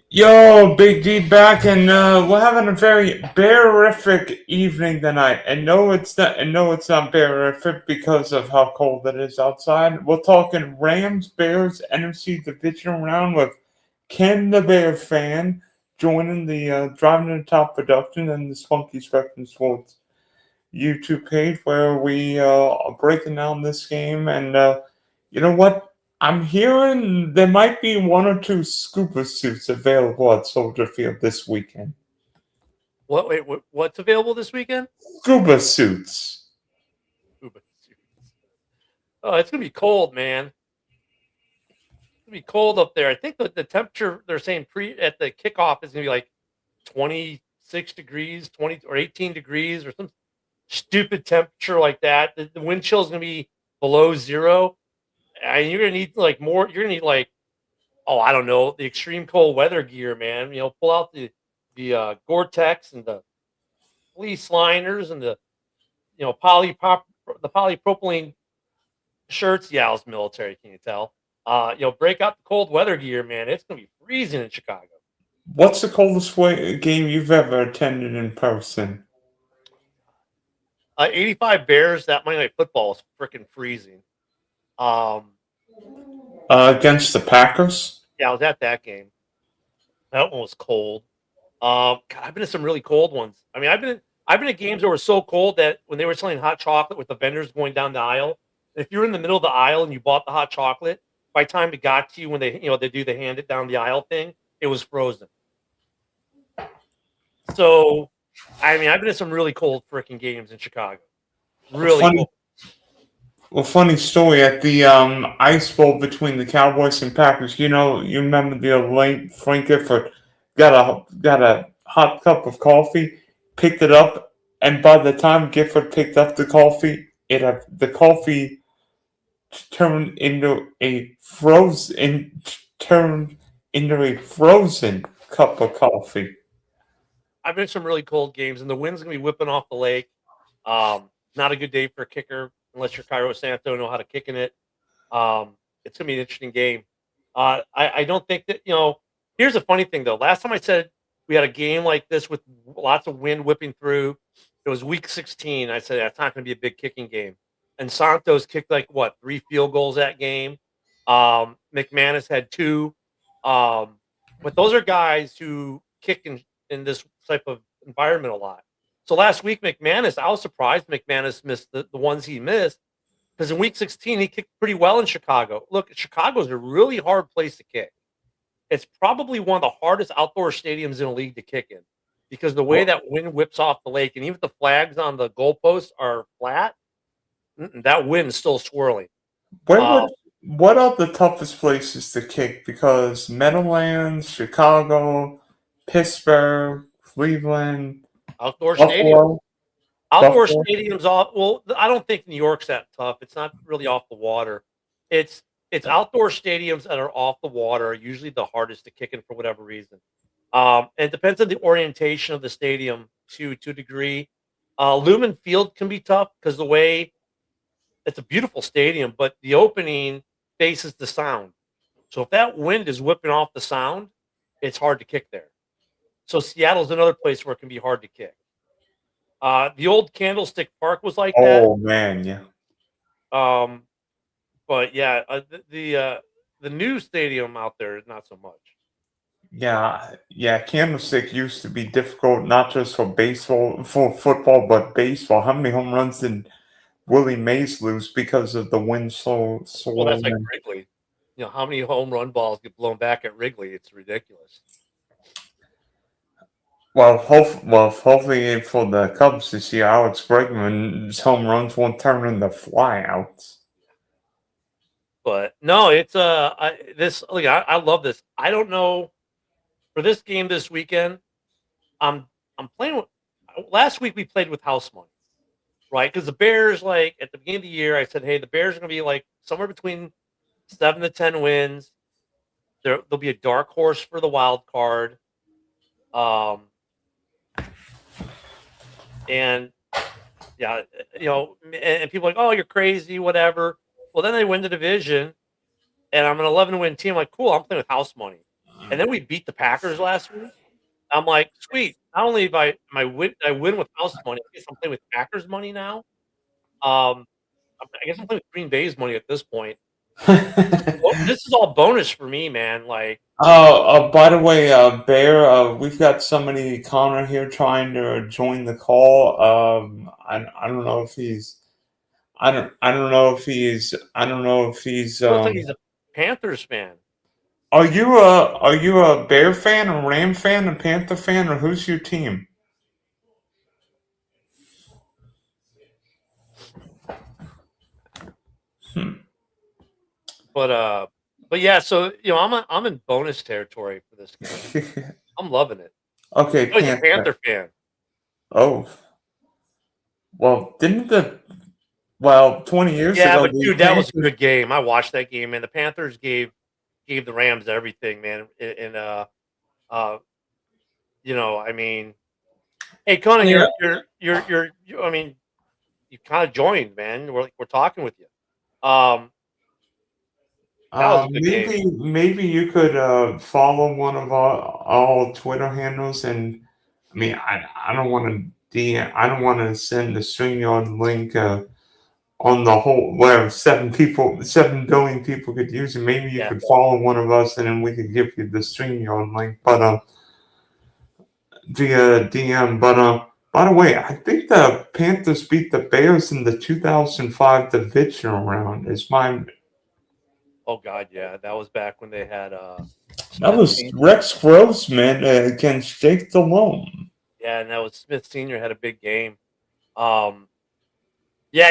Yo, Big D back, and we're having a very bearific evening tonight. And no, it's not. And no, it's not bearific because of how cold it is outside. We're talking Rams Bears NFC Divisional Round with KenDaBearFan joining the Driving to the Top production and the Spunky Spectrum Sports YouTube page, where we are breaking down this game. And you know what? I'm hearing there might be one or two scuba suits available at Soldier Field this weekend. What? Wait, what's available this weekend? Scuba suits. Scuba suits. Oh, it's gonna be cold, man. It's gonna be cold up there. I think the temperature they're saying at the kickoff is gonna be like 26 degrees, 20 or 18 degrees, or some stupid temperature like that. The wind chill is gonna be below zero. And you're gonna need like more. You're gonna need like, oh, I don't know, the extreme cold weather gear, man. You know, pull out the Gore-Tex and the fleece liners and the polypropylene shirts. Yeah, I was military. Can you tell? Break out the cold weather gear, man. It's gonna be freezing in Chicago. What's the coldest game you've ever attended in person? 85 Bears. That Monday Night Football is freaking freezing. Against the Packers? Yeah, I was at that game. That one was cold. God, I've been to some really cold ones. I mean, I've been at games that were so cold that when they were selling hot chocolate with the vendors going down the aisle, if you're in the middle of the aisle and you bought the hot chocolate, by the time it got to you when they do the hand it down the aisle thing, it was frozen. So, I mean, I've been to some really cold freaking games in Chicago. Really cold. Well, funny story, at the Ice Bowl between the Cowboys and Packers, you remember the late Frank Gifford got a hot cup of coffee, picked it up, and by the time Gifford picked up the coffee, the coffee turned into a frozen cup of coffee. I've been to some really cold games, and the wind's gonna be whipping off the lake. Not a good day for a kicker. Unless you're Cairo Santo, know how to kick in it. It's going to be an interesting game. I don't think that, here's a funny thing, though. Last time I said we had a game like this with lots of wind whipping through, it was week 16. I said, that's not going to be a big kicking game. And Santos kicked 3 field goals that game. McManus had 2. But those are guys who kick in this type of environment a lot. So last week, McManus, I was surprised McManus missed the ones he missed, because in week 16, he kicked pretty well in Chicago. Look, Chicago's a really hard place to kick. It's probably one of the hardest outdoor stadiums in the league to kick in, because the way that wind whips off the lake, and even if the flags on the goalposts are flat, that wind is still swirling. What are the toughest places to kick? Because Meadowlands, Chicago, Pittsburgh, Cleveland... Outdoor stadiums. Outdoor stadiums. Well, I don't think New York's that tough. It's not really off the water. It's outdoor stadiums that are off the water are usually the hardest to kick in for whatever reason. And it depends on the orientation of the stadium to a degree. Lumen Field can be tough because the way it's a beautiful stadium, but the opening faces the sound. So if that wind is whipping off the sound, it's hard to kick there. So Seattle's another place where it can be hard to kick. The old Candlestick Park was like that. Oh man, yeah. But yeah, the new stadium out there is not so much. Yeah. Candlestick used to be difficult, not just for football, but baseball. How many home runs did Willie Mays lose because of the wind so? Well, that's like Wrigley. How many home run balls get blown back at Wrigley? It's ridiculous. Well, hopefully for the Cubs this year, Alex Bregman's home runs won't turn into flyouts. But no, it's I love this. I don't know for this game this weekend. I'm playing with. Last week we played with house money, right? Because the Bears, like at the beginning of the year, I said, hey, the Bears are going to be like somewhere between 7 to 10 wins. There'll be a dark horse for the wild card. And yeah, and people are like, oh, you're crazy, whatever. Well, then they win the division, and I'm an 11-win team. I'm like, cool, I'm playing with house money. And then we beat the Packers last week. I'm like, sweet. Not only if I win with house money, I guess I'm playing with Packers money now. I guess I'm playing with Green Bay's money at this point. This is all bonus for me, man. Like, By the way, Bear, we've got somebody, Connor, here trying to join the call. I don't know if he's, I don't know if he's, looks like he's a Panthers fan. are you a Bear fan, a Ram fan, a Panther fan, or who's your team? But yeah, so I'm in bonus territory for this game. I'm loving it. Okay, Oh, he's a Panther fan. Oh, well, 20 years Yeah, ago, but dude, that was a good game. I watched that game, man. The Panthers gave the Rams everything, man. I mean, hey, Conan, Yeah. I mean, you kind of joined, man. We're talking with you. That was a good game. Maybe you could follow one of our Twitter handles, and I mean, I don't want to I don't want to send the StreamYard link on the whole where 7 billion people could use it. Maybe you could follow one of us, and then we could give you the StreamYard link, but via DM. But by the way, I think the Panthers beat the Bears in the 2005 Divisional Round. Is my Oh God, yeah, that was back when they had that was Rex Grossman against Jake Delhomme. Yeah, and that was Smith Sr. had a big game. Yeah,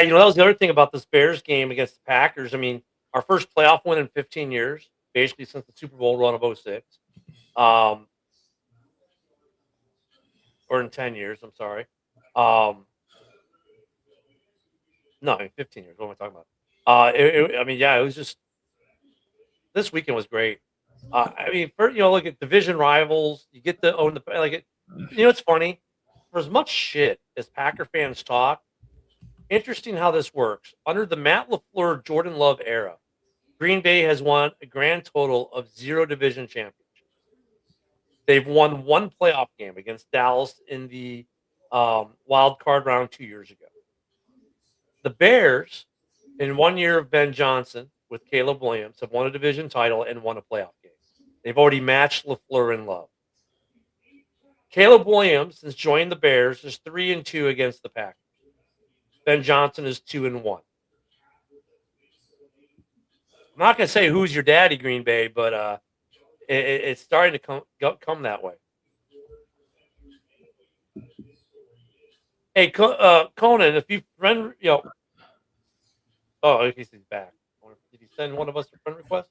that was the other thing about this Bears game against the Packers. I mean, our first playoff win in 15 years, basically since the Super Bowl run of 06. Or in 10 years, I'm sorry. No, in 15 years. What am I talking about? It was just this weekend was great. I mean, look at division rivals. You get to own it's funny. For as much shit as Packer fans talk, interesting how this works. Under the Matt LaFleur, Jordan Love era, Green Bay has won a grand total of 0 division championships. They've won 1 playoff game against Dallas in the wild card round 2 years ago. The Bears, in 1 year of Ben Johnson with Caleb Williams, have won a division title and won a playoff game. They've already matched LaFleur and Love. Caleb Williams, since joining the Bears, is 3-2 against the Packers. Ben Johnson is 2-1. I'm not going to say who's your daddy, Green Bay, but it's starting to come that way. Hey, Conan, if you friend, oh, he's back. Did he send one of us a friend request?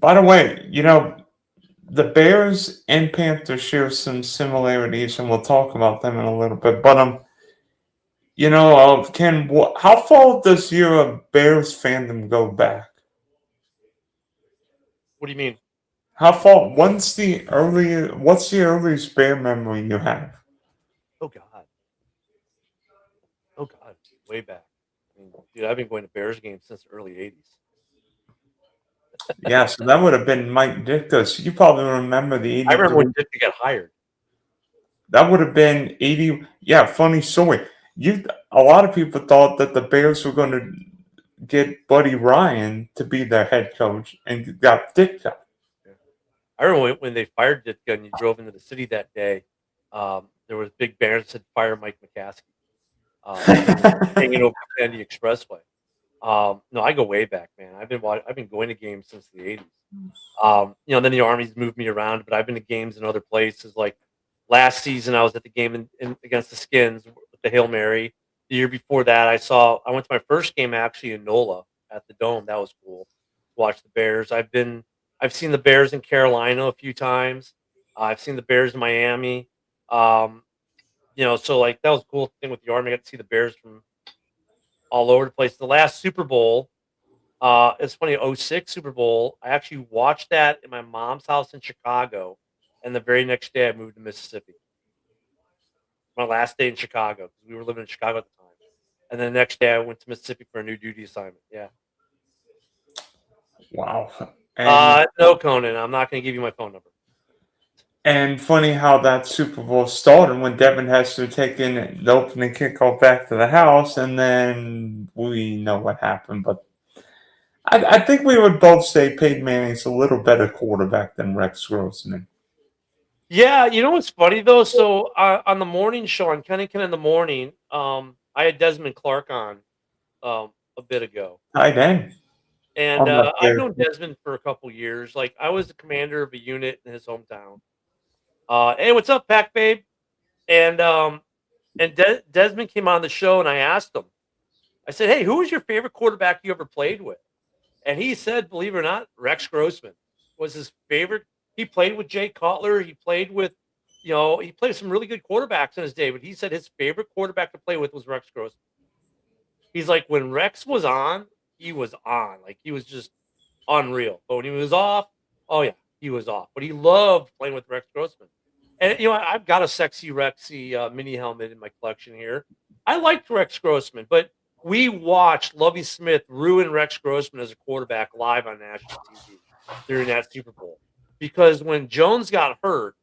By the way, the Bears and Panthers share some similarities, and we'll talk about them in a little bit. But Ken, how far does your Bears fandom go back? What do you mean? How far? What's the earliest Bear memory you have? Oh God, way back. I mean, dude, I've been going to Bears games since the early '80s. Yeah, so that would have been Mike Ditka. So you probably remember the 80s. I remember when Ditka got hired. That would have been 80. Yeah, funny story. A lot of people thought that the Bears were going to get Buddy Ryan to be their head coach, and got Ditka. I remember when they fired Ditka and you drove into the city that day. There was big banners that said "Fire Mike McCaskey," hanging over the Kennedy Expressway. No, I go way back, man. I've been going to games since the '80s. Then the Army's moved me around, but I've been to games in other places. Like last season, I was at the game against the Skins with the Hail Mary. The year before that, I went to my first game actually in NOLA at the Dome. That was cool. Watch the Bears. I've seen the Bears in Carolina a few times. I've seen the Bears in Miami. Um, so like that was a cool thing with the Army. I got to see the Bears from all over the place. The last Super Bowl, it's funny, '06 Super Bowl. I actually watched that in my mom's house in Chicago, and the very next day I moved to Mississippi. My last day in Chicago because we were living in Chicago at the time. And then the next day I went to Mississippi for a new duty assignment. Yeah. Wow. And No, Conan, I'm not going to give you my phone number. and funny how that Super Bowl started when Devin has to take in the opening kickoff back to the house, and then we know what happened. But I think we would both say Peyton Manning's a little better quarterback than Rex Grossman. Yeah, you know what's funny though? So on the morning show on Ken in the morning, I had Desmond Clark on a bit ago, Tight end and on that I've there. known Desmond for a couple years. Like I was the commander of a unit in his hometown. Hey, what's up, Pac Babe? And Desmond came on the show, and I asked him. I said, "Hey, who was your favorite quarterback you ever played with?" And he said, believe it or not, Rex Grossman was his favorite. He played with Jay Cutler. He played with, he played with some really good quarterbacks in his day, but he said his favorite quarterback to play with was Rex Grossman. He's like, when Rex was on, he was on. Like, he was just unreal. But when he was off, oh, yeah, he was off. But he loved playing with Rex Grossman. And, I've got a sexy Rexy mini helmet in my collection here. I liked Rex Grossman, but we watched Lovie Smith ruin Rex Grossman as a quarterback live on national TV during that Super Bowl. Because when Jones got hurt,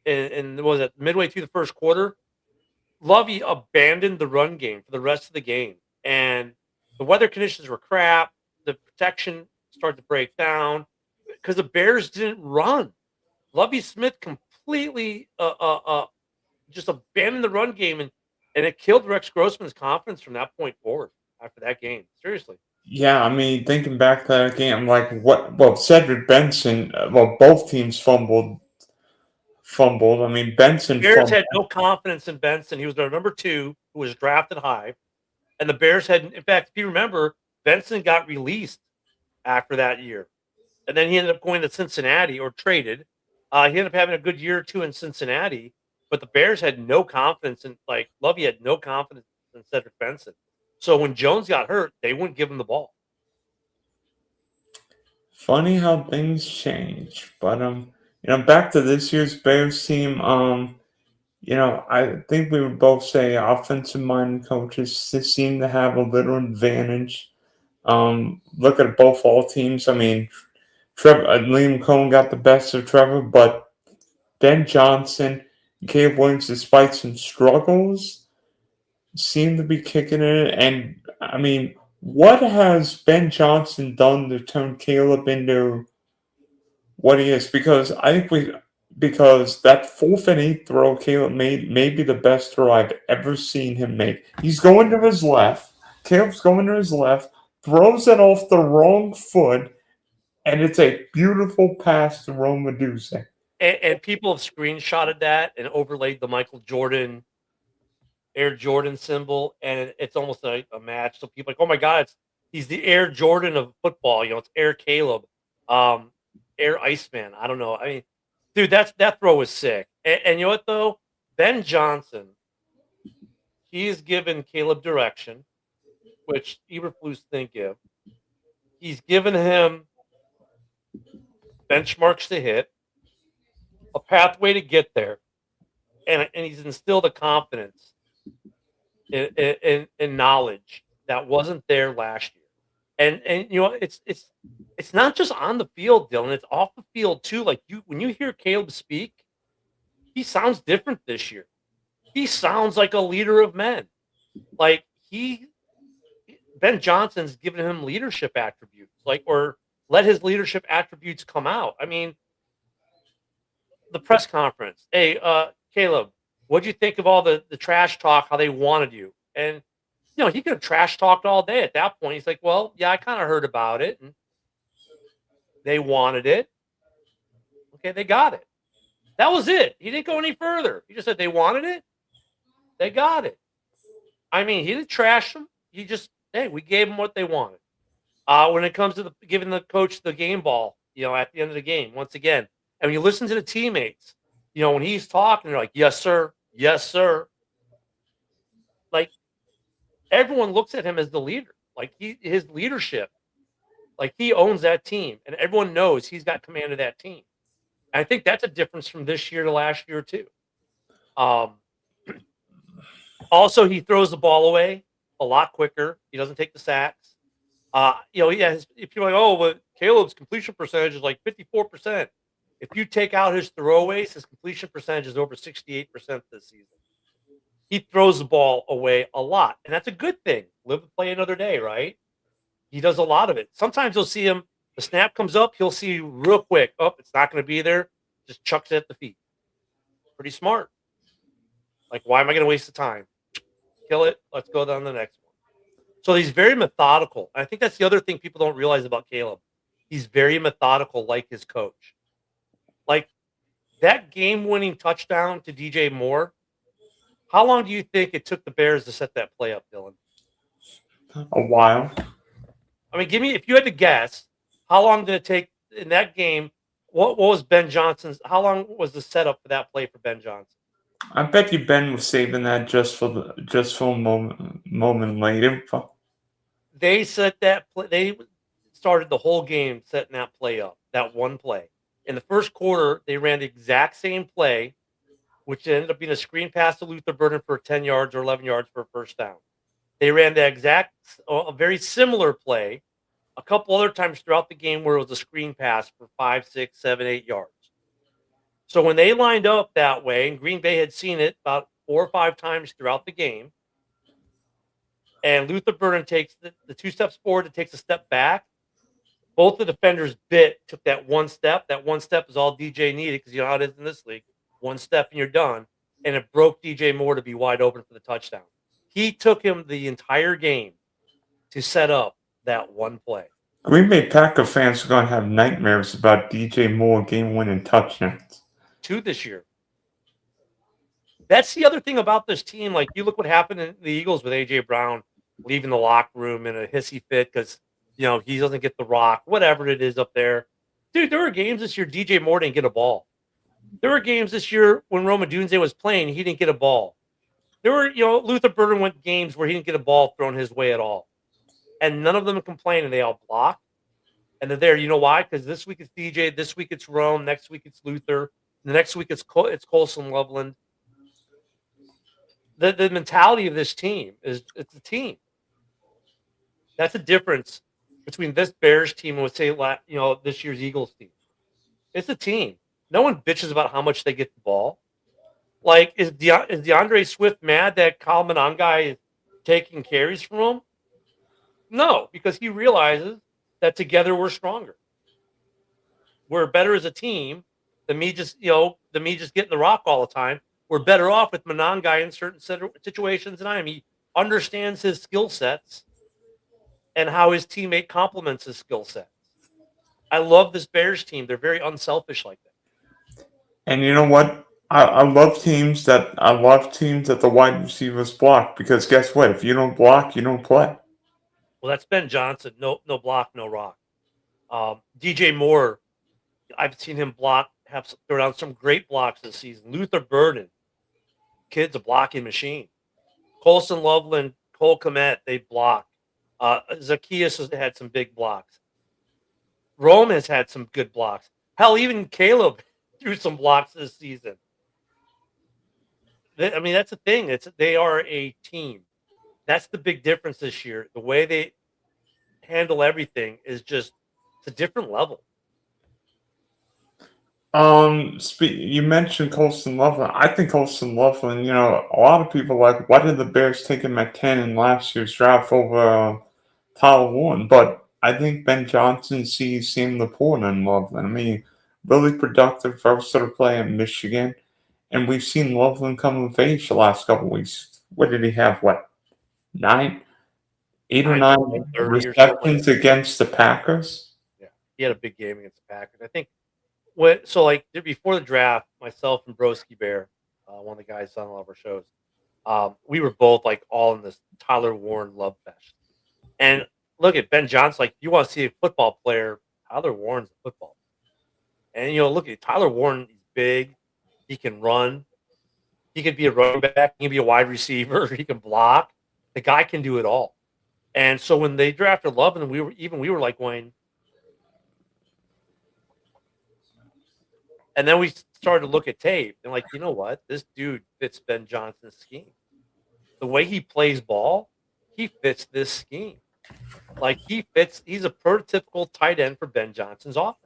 and was it midway through the first quarter, Lovey abandoned the run game for the rest of the game. And the weather conditions were crap. The protection started to break down because the Bears didn't run. Lovey Smith completely just abandoned the run game, and it killed Rex Grossman's confidence from that point forward after that game. Seriously. Yeah, I mean, thinking back to that game, like what? Well, Cedric Benson. Well, both teams fumbled. I mean, Benson Bears fumbled. had no confidence in Benson. He was their number 2, who was drafted high. And the Bears had, in fact, if you remember, Benson got released after that year. And then he ended up going to Cincinnati or traded. He ended up having a good year or two in Cincinnati, but the Bears had no confidence in, like, Lovey had no confidence in Cedric Benson. So when Jones got hurt, they wouldn't give him the ball. Funny how things change, but back to this year's Bears team. I think we would both say offensive-minded coaches seem to have a little advantage. Look at both all teams. I mean, Liam Cohen got the best of Trevor, but Ben Johnson, Caleb Williams, despite some struggles, seem to be kicking it. And I mean, what has Ben Johnson done to turn Caleb into what he is? Because that 4th and 8th throw Caleb made may be the best throw I've ever seen him make. He's going to his left. Caleb's going to his left, throws it off the wrong foot, and it's a beautiful pass to Rome Medusa. And people have screenshotted that and overlaid the Michael Jordan Air Jordan symbol, and it's almost like a match. So people are like, oh my God, he's the Air Jordan of football. It's Air Caleb, Air Iceman. I don't know. I mean, dude, that throw was sick. And you know what though? Ben Johnson, he's given Caleb direction, which Eberflus didn't give. He's given him benchmarks to hit, a pathway to get there, and he's instilled a confidence in knowledge that wasn't there last year. And it's not just on the field, Dylan. It's off the field too. Like when you hear Caleb speak, he sounds different this year. He sounds like a leader of men. Like Ben Johnson's given him leadership attributes, or let his leadership attributes come out. I mean, the press conference. Hey, Caleb, what'd you think of all the trash talk, how they wanted you? And, he could have trash talked all day at that point. He's like, well, yeah, I kind of heard about it. And they wanted it. Okay, they got it. That was it. He didn't go any further. He just said they wanted it. They got it. I mean, he didn't trash them. He just, hey, we gave them what they wanted. When it comes to giving the coach the game ball, at the end of the game, once again, and when you listen to the teammates, when he's talking, they're like, yes, sir. Yes, sir. Like, everyone looks at him as the leader. Like, his leadership, like, he owns that team, and everyone knows he's got command of that team. And I think that's a difference from this year to last year, too. Um, Also, he throws the ball away a lot quicker. He doesn't take the sacks. If you're like, oh, but Caleb's completion percentage is like 54%. If you take out his throwaways, his completion percentage is over 68% this season. He throws the ball away a lot, and that's a good thing. Live to play another day, right? He does a lot of it. Sometimes you'll see him, the snap comes up, he'll see real quick, oh, it's not going to be there, just chucks it at the feet. Pretty smart. Like, why am I going to waste the time? Kill it. Let's go down to the next one. So he's very methodical. I think that's the other thing people don't realize about Caleb. He's very methodical, like his coach. Like, that game-winning touchdown to DJ Moore, how long do you think it took the Bears to set that play up, Dylan? A while. I mean, if you had to guess, how long did it take in that game? What was Ben Johnson's? How long was the setup for that play for Ben Johnson? I bet you Ben was saving that just for a moment later. They set that play. They started the whole game setting that play up. That one play. In the first quarter, they ran the exact same play, which ended up being a screen pass to Luther Burden for 10 yards or 11 yards for a first down. They ran a very similar play a couple other times throughout the game where it was a screen pass for 5, 6, 7, 8 yards. So when they lined up that way, and Green Bay had seen it about 4 or 5 times throughout the game, and Luther Burden takes the 2 steps forward and takes a step back, both the defenders took that one step. That one step is all DJ needed because you know how it is in this league. One step and you're done. And it broke DJ Moore to be wide open for the touchdown. He took him the entire game to set up that one play. Green Bay Packer fans are going to have nightmares about DJ Moore game-winning touchdowns. 2 this year. That's the other thing about this team. Like, you look what happened in the Eagles with A.J. Brown leaving the locker room in a hissy fit because, he doesn't get the rock, whatever it is up there. Dude, there were games this year DJ Moore didn't get a ball. There were games this year when Roma Dunze was playing, he didn't get a ball. There were, Luther Burden went games where he didn't get a ball thrown his way at all. And none of them complained, and they all blocked. And they're there. You know why? Because this week it's DJ, this week it's Rome, next week it's Luther, the next week it's Colson Loveland. The mentality of this team is it's a team. That's the difference between this Bears team and, say, this year's Eagles team. It's a team. No one bitches about how much they get the ball. Like, is DeAndre Swift mad that Kyle Monangai is taking carries from him? No, because he realizes that together we're stronger. We're better as a team than me just getting the rock all the time. We're better off with Monangai in certain situations than I am. He understands his skill sets and how his teammate complements his skill sets. I love this Bears team. They're very unselfish like that. And you know what? I love teams that the wide receivers block, because guess what? If you don't block, you don't play. Well, that's Ben Johnson. No block, no rock. DJ Moore, I've seen him throw down some great blocks this season. Luther Burden, kid's a blocking machine. Colson Loveland, Cole Kmet, they block. Zacchaeus has had some big blocks. Rome has had some good blocks. Hell, even Caleb threw some blocks this season. I mean, that's the thing. They are a team. That's the big difference this year. The way they handle everything is just, it's a different level. You mentioned Colson Loveland. I think Colson Loveland, a lot of people are like, why did the Bears take him at 10 in last year's draft over Tyler Warren? But I think Ben Johnson sees Sam Laporte in Loveland. I mean, really productive, versatile player in Michigan. And we've seen Loveland come of age the last couple of weeks. What did he have? 8 or 9 receptions against the Packers? Yeah, he had a big game against the Packers. I think before the draft, myself and Broski Bear, one of the guys on all of our shows, We were both like all in this Tyler Warren love fest. And look at Ben Johnson. Like, you want to see a football player? Tyler Warren's a football. And look at Tyler Warren. He's big. He can run. He could be a running back. He can be a wide receiver. He can block. The guy can do it all. And so when they drafted Love, and we were like going, and then we started to look at tape and like, you know what? This dude fits Ben Johnson's scheme. The way he plays ball, he fits this scheme. Like, he's a prototypical tight end for Ben Johnson's offense.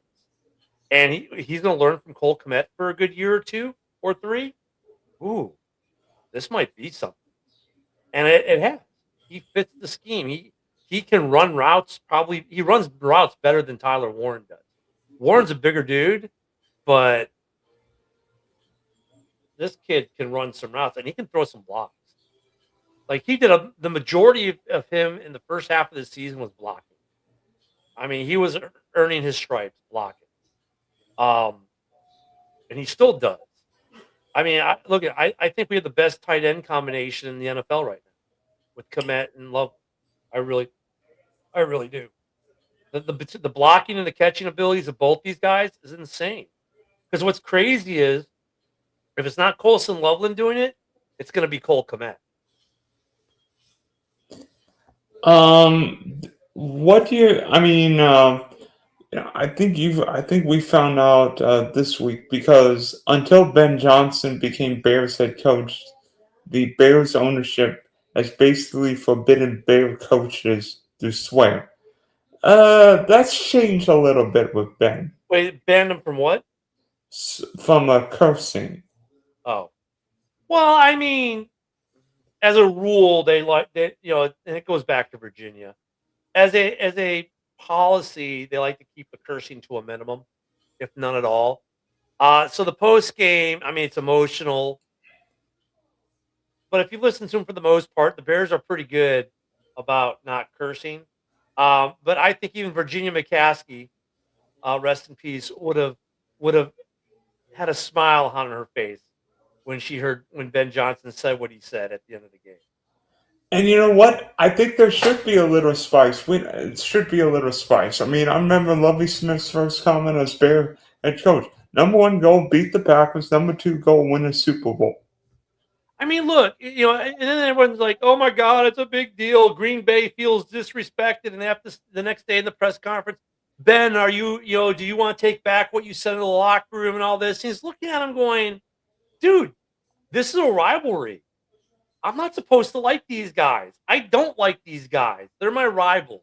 And he's going to learn from Cole Kmet for a good year or 2 or 3. Ooh, this might be something. And it has. He fits the scheme. He can run routes. Probably he runs routes better than Tyler Warren does. Warren's a bigger dude, but this kid can run some routes and he can throw some blocks. Like, he did the majority of him in the first half of the season was blocking. I mean, he was earning his stripes blocking. And he still does. I mean, I think we have the best tight end combination in the NFL right now with Kmet and Love. I really do. The blocking and the catching abilities of both these guys is insane. Because what's crazy is, if it's not Colson Loveland doing it, it's going to be Cole Kmet. What do you? I mean, I think we found out this week, because until Ben Johnson became Bears head coach, the Bears ownership has basically forbidden Bear coaches to swear. That's changed a little bit with Ben. Wait, banned him from what? From cursing. Oh, well, I mean, as a rule, and it goes back to Virginia. As a policy, they like to keep the cursing to a minimum, if none at all. So the post game, I mean, it's emotional, but if you listen to them for the most part, the Bears are pretty good about not cursing. But I think even Virginia McCaskey, rest in peace, would have had a smile on her face when Ben Johnson said what he said at the end of the game. And you know what? I think there should be a little spice. It should be a little spice. I mean, I remember Lovie Smith's first comment as Bear head coach. Number 1 goal, beat the Packers. Number 2 goal, win a Super Bowl. I mean, look, and then everyone's like, "Oh my God, it's a big deal." Green Bay feels disrespected, and after the next day in the press conference, Ben, do you want to take back what you said in the locker room and all this? And he's looking at him going, "Dude, this is a rivalry. I'm not supposed to like these guys. I don't like these guys. They're my rivals.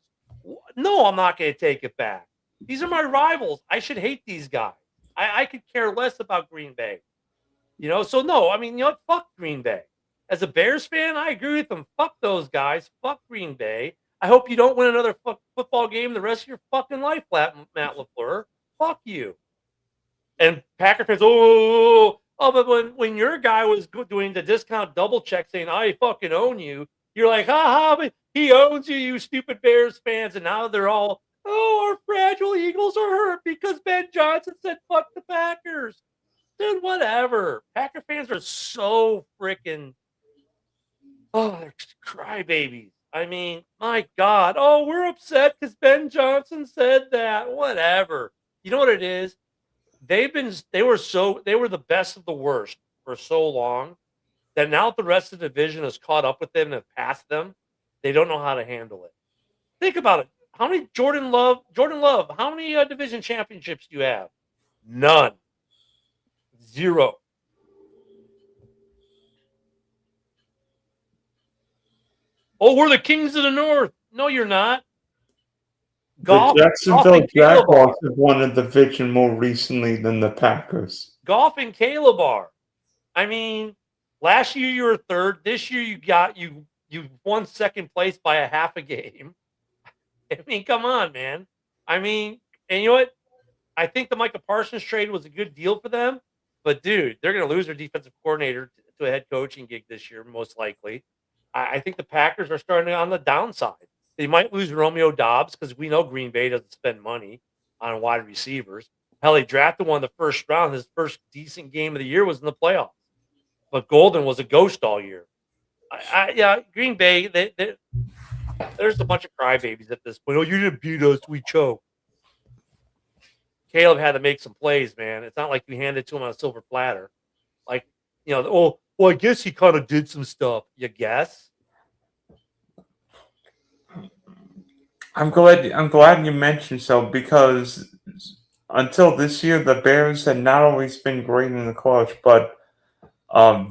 No, I'm not going to take it back. These are my rivals. I should hate these guys. I could care less about Green Bay." So no, I mean, fuck Green Bay. As a Bears fan, I agree with them. Fuck those guys. Fuck Green Bay. I hope you don't win another football game the rest of your fucking life, Matt LaFleur. Fuck you. And Packer fans, but when your guy was doing the discount double check saying, "I fucking own you," you're like, "Ha, but he owns you, you stupid Bears fans." And now they're all, "Oh, our fragile Eagles are hurt because Ben Johnson said fuck the Packers." Dude, whatever. Packer fans are so freaking, they're crybabies. I mean, my God. Oh, we're upset because Ben Johnson said that. Whatever. You know what it is? They were the best of the worst for so long that now the rest of the division has caught up with them and have passed them. They don't know how to handle it. Think about it. How many Jordan Love, how many division championships do you have? None. 0. Oh, we're the Kings of the North. No, you're not. The Jacksonville Jaguars have won a division more recently than the Packers. Goff and Caleb are. I mean, last year you were 3rd. This year you won 2nd place by a half a game. I mean, come on, man. I mean, and you know what? I think the Micah Parsons trade was a good deal for them. But, dude, they're going to lose their defensive coordinator to a head coaching gig this year, most likely. I think the Packers are starting on the downside. They might lose Romeo Doubs because we know Green Bay doesn't spend money on wide receivers. Hell, they drafted one in the first round. His first decent game of the year was in the playoffs. But Golden was a ghost all year. Yeah, Green Bay. There's a bunch of crybabies at this point. Oh, you didn't beat us. We choked. Caleb had to make some plays, man. It's not like you handed it to him on a silver platter. Like, oh, well, I guess he kind of did some stuff. You guess? I'm glad you mentioned so because until this year the Bears had not always been great in the clutch, but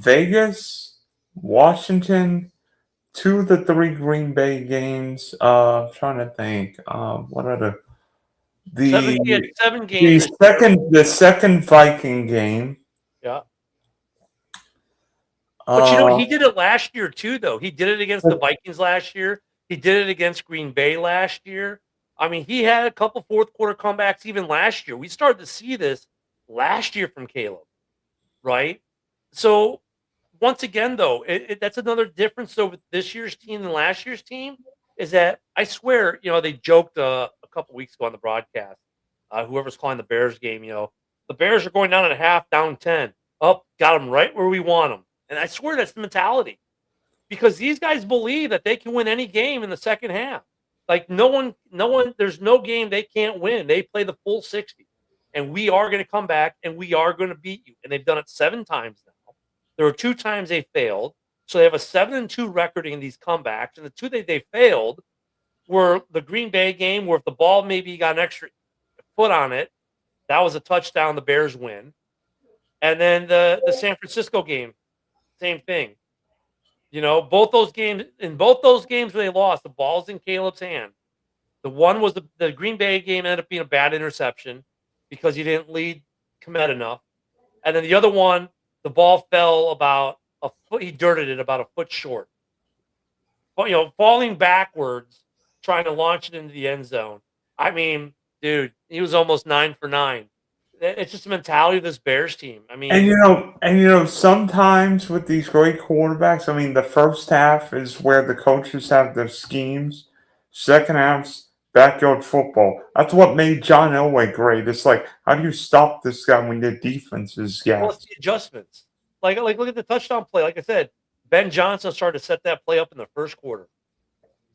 Vegas, Washington, 2 of the 3 Green Bay games. Trying to think. What are He had the 7 games. the second Viking game. Yeah. But Uh, he did it last year too, though. He did it against the Vikings last year. He did it against Green Bay last year. I mean, he had a couple fourth quarter comebacks even last year. We started to see this last year from Caleb, right? So once again, though, that's another difference though with this year's team and last year's team is that I swear, they joked a couple weeks ago on the broadcast. Whoever's calling the Bears game, the Bears are going down at a half, down 10. Up, got them right where we want them. And I swear that's the mentality because these guys believe that they can win any game in the second half. Like no one, there's no game they can't win. They play the full 60, and we are going to come back and we are going to beat you. And they've done it 7 times now. There were 2 times they failed, so they have a 7-2 record in these comebacks. And the 2 that they failed were the Green Bay game, where if the ball maybe got an extra foot on it, that was a touchdown. The Bears win, and then the San Francisco game. Same thing. Both those games where they lost, the ball's in Caleb's hand. The one was the Green Bay game ended up being a bad interception because he didn't lead Kmet enough. And then the other one, the ball fell about a foot. He dirted it about a foot short. But, falling backwards, trying to launch it into the end zone. I mean, dude, he was almost 9 for 9. It's just the mentality of this Bears team. I mean, and sometimes with these great quarterbacks, I mean, the first half is where the coaches have their schemes. Second half's backyard football. That's what made John Elway great. It's like, how do you stop this guy when the defense is well, it's gassed? the adjustments. Like look at the touchdown play. Like I said, Ben Johnson started to set that play up in the first quarter.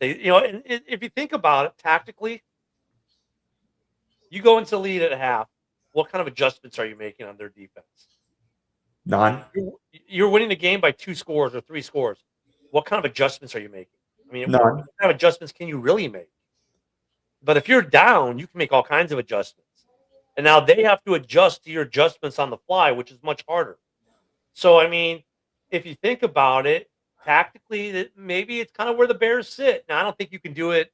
And if you think about it tactically, you go into lead at half. What kind of adjustments are you making on their defense? None. You're winning the game by 2 scores or 3 scores. What kind of adjustments are you making? I mean, None. what kind of adjustments can you really make? But if you're down, you can make all kinds of adjustments. And now they have to adjust to your adjustments on the fly, which is much harder. So, I mean, if you think about it, tactically, maybe it's kind of where the Bears sit. Now, I don't think you can do it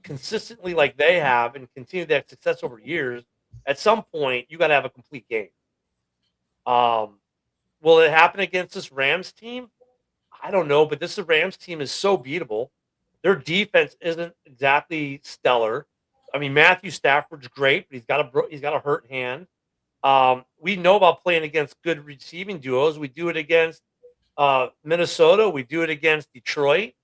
consistently like they have and continue that success over years. At some point, you got to have a complete game. Will it happen against this Rams team? I don't know, but this Rams team is so beatable. Their defense isn't exactly stellar. I mean, Matthew Stafford's great, but he's got a hurt hand. We know about playing against good receiving duos. We do it against Minnesota. We do it against Detroit.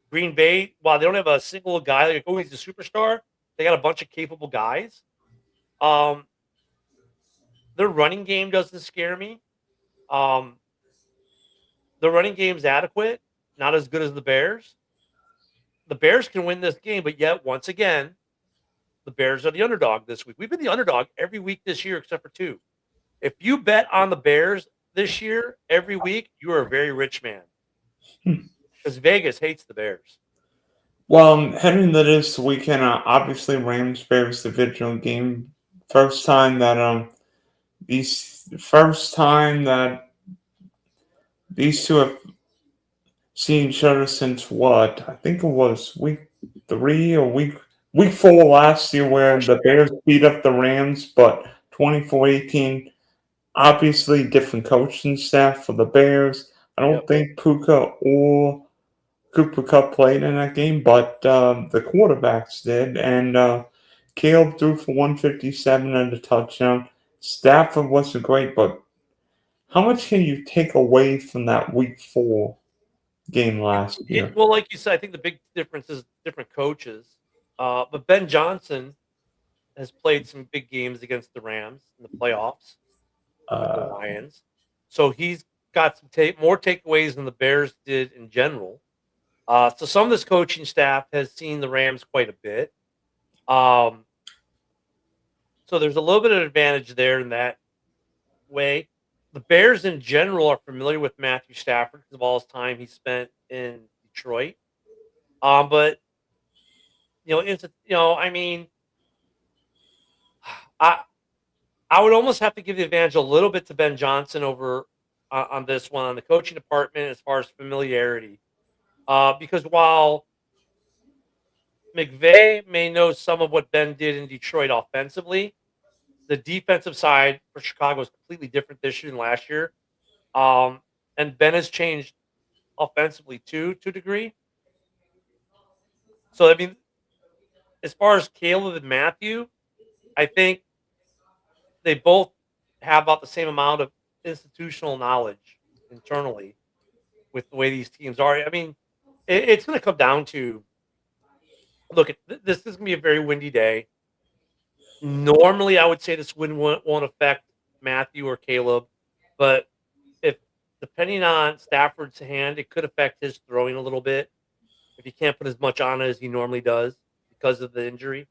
Green Bay, while they don't have a single guy, like, oh, he's a superstar, they got a bunch of capable guys. Their running game doesn't scare me. The running game's adequate, not as good as the Bears. The Bears can win this game, but yet, once again, the Bears are the underdog this week. We've been the underdog every week this year except for 2. If you bet on the Bears this year every week, you are a very rich man. Because Vegas hates the Bears. Well, heading into this weekend, obviously Rams Bears divisional game. First time that these two have seen each other since what? I think it was week 3 or week 4 last year where the Bears beat up the Rams, but 24-18. Obviously, different coaching staff for the Bears. I don't think Puka or Cooper Cup played in that game, but the quarterbacks did. And Caleb threw for 157 and a touchdown. Stafford wasn't great, but how much can you take away from that week 4 game last year? Well, like you said, I think the big difference is different coaches. But Ben Johnson has played some big games against the Rams in the playoffs, with the Lions. So he's got some more takeaways than the Bears did in general. So some of this coaching staff has seen the Rams quite a bit. Um, so there's a little bit of advantage there in that way. The Bears in general are familiar with Matthew Stafford because of all his time he spent in Detroit. But I mean, I I would almost have to give the advantage a little bit to Ben Johnson over on this one on the coaching department as far as familiarity. Because while McVay may know some of what Ben did in Detroit offensively, the defensive side for Chicago is completely different this year than last year. Um, and Ben has changed offensively too, to a degree. So I mean, as far as Caleb and Matthew, I think they both have about the same amount of institutional knowledge internally with the way these teams are. I mean, it's going to come down to look. This is going to be a very windy day. Normally, I would say this wind won't affect Matthew or Caleb, but if depending on Stafford's hand, it could affect his throwing a little bit if he can't put as much on it as he normally does because of the injury.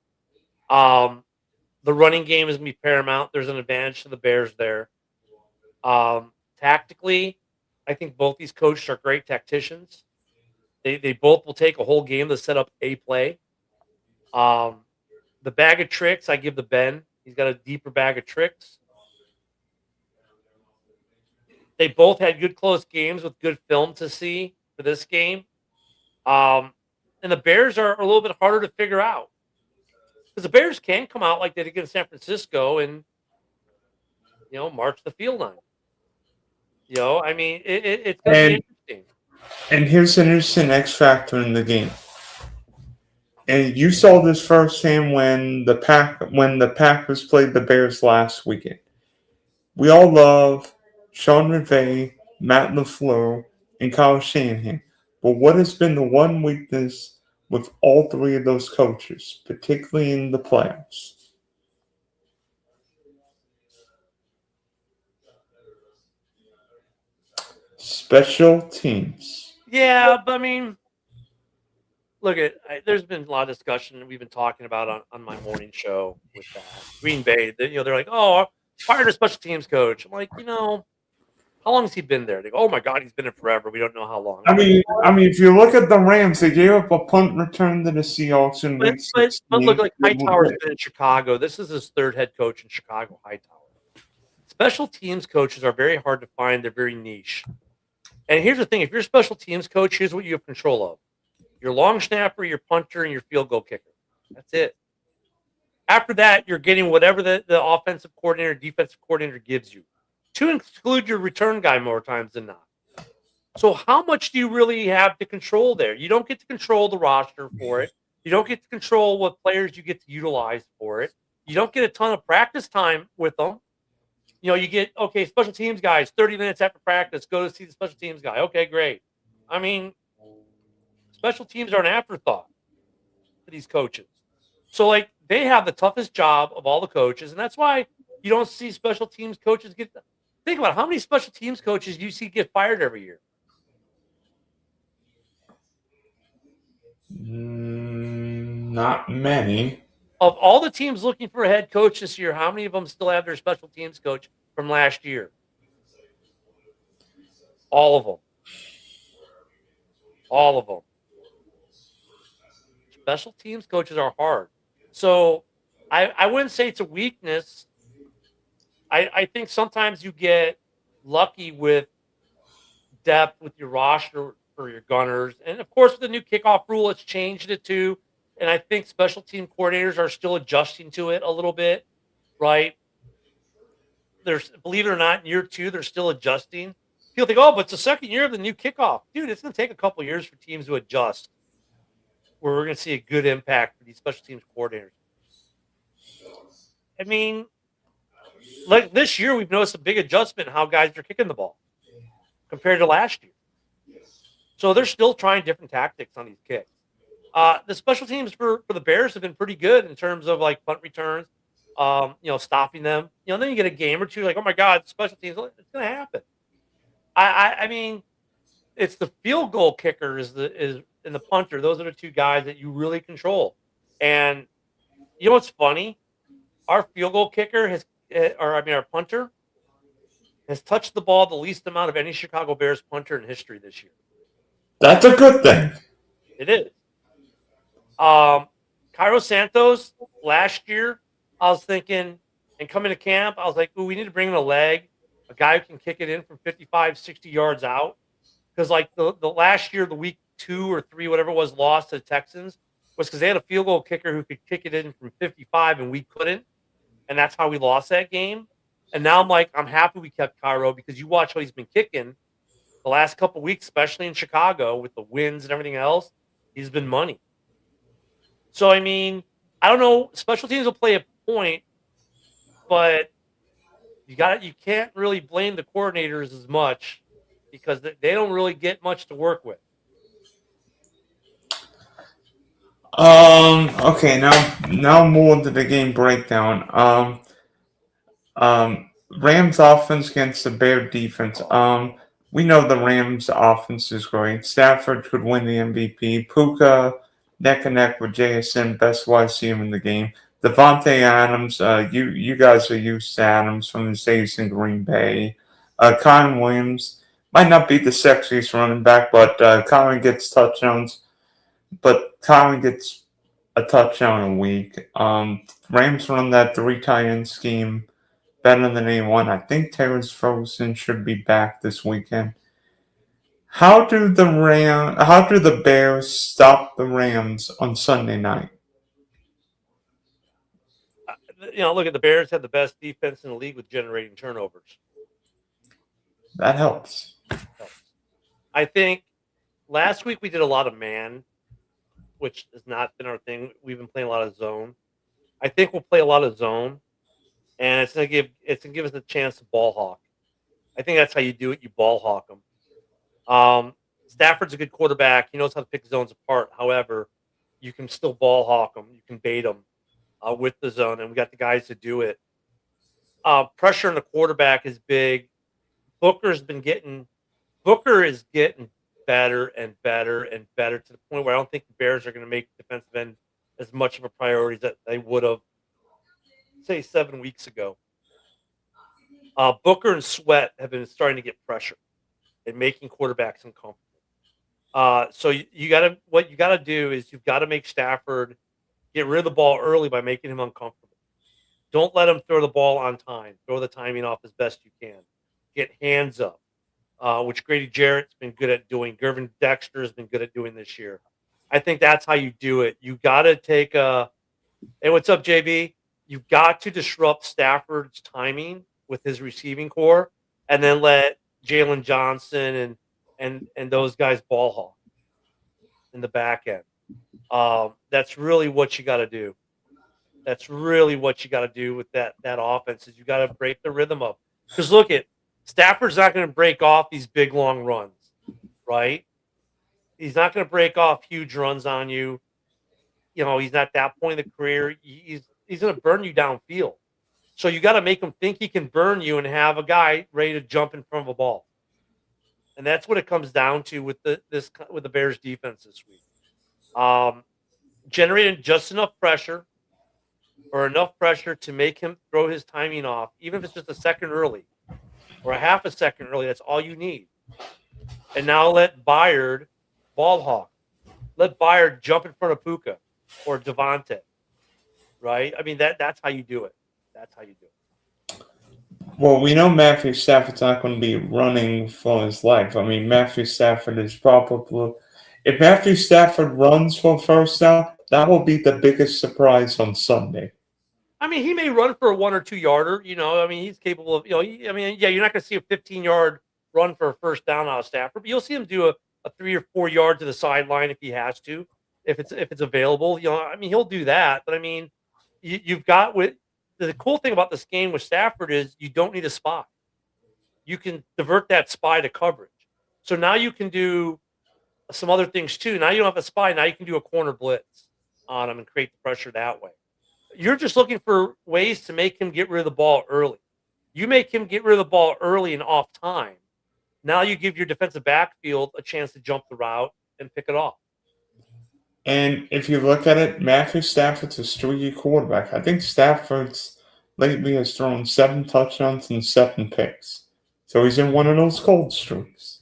The running game is going to be paramount. There's an advantage to the Bears there. Tactically, I think both these coaches are great tacticians. They both will take a whole game to set up a play. The bag of tricks, I give to Ben. He's got a deeper bag of tricks. They both had good close games with good film to see for this game. And the Bears are a little bit harder to figure out. Because the Bears can come out like they did against San Francisco and, march the field on. I mean, it's going to be interesting. And here's an interesting X factor in the game. And you saw this firsthand when the Packers played the Bears last weekend. We all love Sean McVay, Matt LaFleur, and Kyle Shanahan. But what has been the one weakness with all three of those coaches, particularly in the playoffs? Special teams. Yeah, but I mean, look, there's been a lot of discussion we've been talking about on my morning show with that. Green Bay. They're like, oh, fired a special teams coach. I'm like, how long has he been there? They go, oh my God, he's been there forever. We don't know how long. I mean, if you look at the Rams, they gave up a punt return to the Seahawks in week 16. But look, like Hightower's been in Chicago. This is his third head coach in Chicago, Hightower. Special teams coaches are very hard to find. They're very niche. And here's the thing. If you're a special teams coach, here's what you have control of. Your long snapper, your punter, and your field goal kicker. That's it. After that, you're getting whatever the offensive coordinator, defensive coordinator gives you, to include your return guy more times than not. So how much do you really have to control there? You don't get to control the roster for it. You don't get to control what players you get to utilize for it. You don't get a ton of practice time with them. You get, okay, special teams guys, 30 minutes after practice, go to see the special teams guy. Okay, great. I mean, special teams are an afterthought to these coaches. So, they have the toughest job of all the coaches, and that's why you don't see special teams coaches get – think about how many special teams coaches you see get fired every year. Not many. Of all the teams looking for a head coach this year, how many of them still have their special teams coach from last year? All of them. All of them. Special teams coaches are hard. So I wouldn't say it's a weakness. I think sometimes you get lucky with depth with your roster for your gunners. And, of course, with the new kickoff rule, it's changed it too. And I think special team coordinators are still adjusting to it a little bit, right? Believe it or not, in year 2, they're still adjusting. People think, oh, but it's the second year of the new kickoff. Dude, it's going to take a couple years for teams to adjust where we're going to see a good impact for these special teams coordinators. I mean, like this year, we've noticed a big adjustment in how guys are kicking the ball compared to last year. So they're still trying different tactics on these kicks. The special teams for the Bears have been pretty good in terms of punt returns, stopping them. Then you get a game or two like, oh my God, special teams, it's going to happen. I mean, it's the field goal kicker is and the punter. Those are the two guys that you really control. And you know what's funny? Our field goal kicker our punter has touched the ball the least amount of any Chicago Bears punter in history this year. That's a good thing. It is. Cairo Santos last year, I was thinking, and coming to camp, I was like, ooh, we need to bring in a guy who can kick it in from 55, 60 yards out. Because like the last year, the week 2 or 3, whatever it was, lost to the Texans was because they had a field goal kicker who could kick it in from 55 and we couldn't. And that's how we lost that game. And now I'm happy we kept Cairo because you watch how he's been kicking the last couple of weeks, especially in Chicago with the wins and everything else. He's been money. So, I mean, I don't know. Special teams will play a point, but you can't really blame the coordinators as much because they don't really get much to work with. Okay, now more to the game breakdown. Rams offense against the Bear defense. We know the Rams offense is great. Stafford could win the MVP. Puka neck and neck with JSN, best wide receiver in the game. Devontae Adams, you guys are used to Adams from his days in Green Bay. Con Williams might not be the sexiest running back, but Colin gets touchdowns. But Colin gets a touchdown a week. Rams run that 3 tight end scheme better than anyone. I think Terrence Ferguson should be back this weekend. How do the Bears stop the Rams on Sunday night? Look at the Bears have the best defense in the league with generating turnovers. That helps. I think last week we did a lot of man, which has not been our thing. We've been playing a lot of zone. I think we'll play a lot of zone, and it's gonna give us a chance to ball hawk. I think that's how you do it. You ball hawk them. Stafford's a good quarterback. He knows how to pick zones apart. However, you can still ball hawk them. You can bait them with the zone, and we got the guys to do it. Pressure on the quarterback is big. Booker is getting better and better and better to the point where I don't think the Bears are going to make defensive end as much of a priority that they would have, say, 7 weeks ago. Booker and Sweat have been starting to get pressure and making quarterbacks uncomfortable. So what you gotta do is you've got to make Stafford get rid of the ball early by making him uncomfortable. Don't let him throw the ball on time. Throw the timing off as best you can. Get hands up, which Grady Jarrett's been good at doing. Gervin Dexter has been good at doing this year. I think that's how you do it. You got to take hey, what's up, JB? You've got to disrupt Stafford's timing with his receiving core, and then let Jalen Johnson and those guys ball hawk in the back end. That's really what you got to do. That's really what you got to do with that offense is you got to break the rhythm up. Because look at Stafford's not going to break off these big long runs, right? He's not going to break off huge runs on you. He's not that point in the career. He's going to burn you downfield. So you got to make him think he can burn you and have a guy ready to jump in front of a ball. And that's what it comes down to with the Bears defense this week. Generating just enough pressure or enough pressure to make him throw his timing off, even if it's just a second early or a half a second early. That's all you need. And now let Byard ball hawk. Let Byard jump in front of Puka or Devontae. Right? I mean, that's how you do it. That's how you do it. Well, we know Matthew Stafford's not going to be running for his life. I mean, Matthew Stafford is probably... If Matthew Stafford runs for first down, that will be the biggest surprise on Sunday. I mean, he may run for a 1 or 2 yarder. I mean, he's capable of. You're not going to see a 15-yard run for a first down out of Stafford, but you'll see him do a 3 or 4 yard to the sideline if he has to, if it's available. I mean, he'll do that. But I mean, you've got with the cool thing about this game with Stafford is you don't need a spy. You can divert that spy to coverage. So now you can do some other things too. Now you don't have a spy. Now you can do a corner blitz on him and create the pressure that way. You're just looking for ways to make him get rid of the ball early. You make him get rid of the ball early and off time, Now you give your defensive backfield a chance to jump the route and pick it off. And if you look at it, Matthew Stafford's a streaky quarterback. I think Stafford's lately has thrown 7 touchdowns and 7 picks. So he's in one of those cold streaks.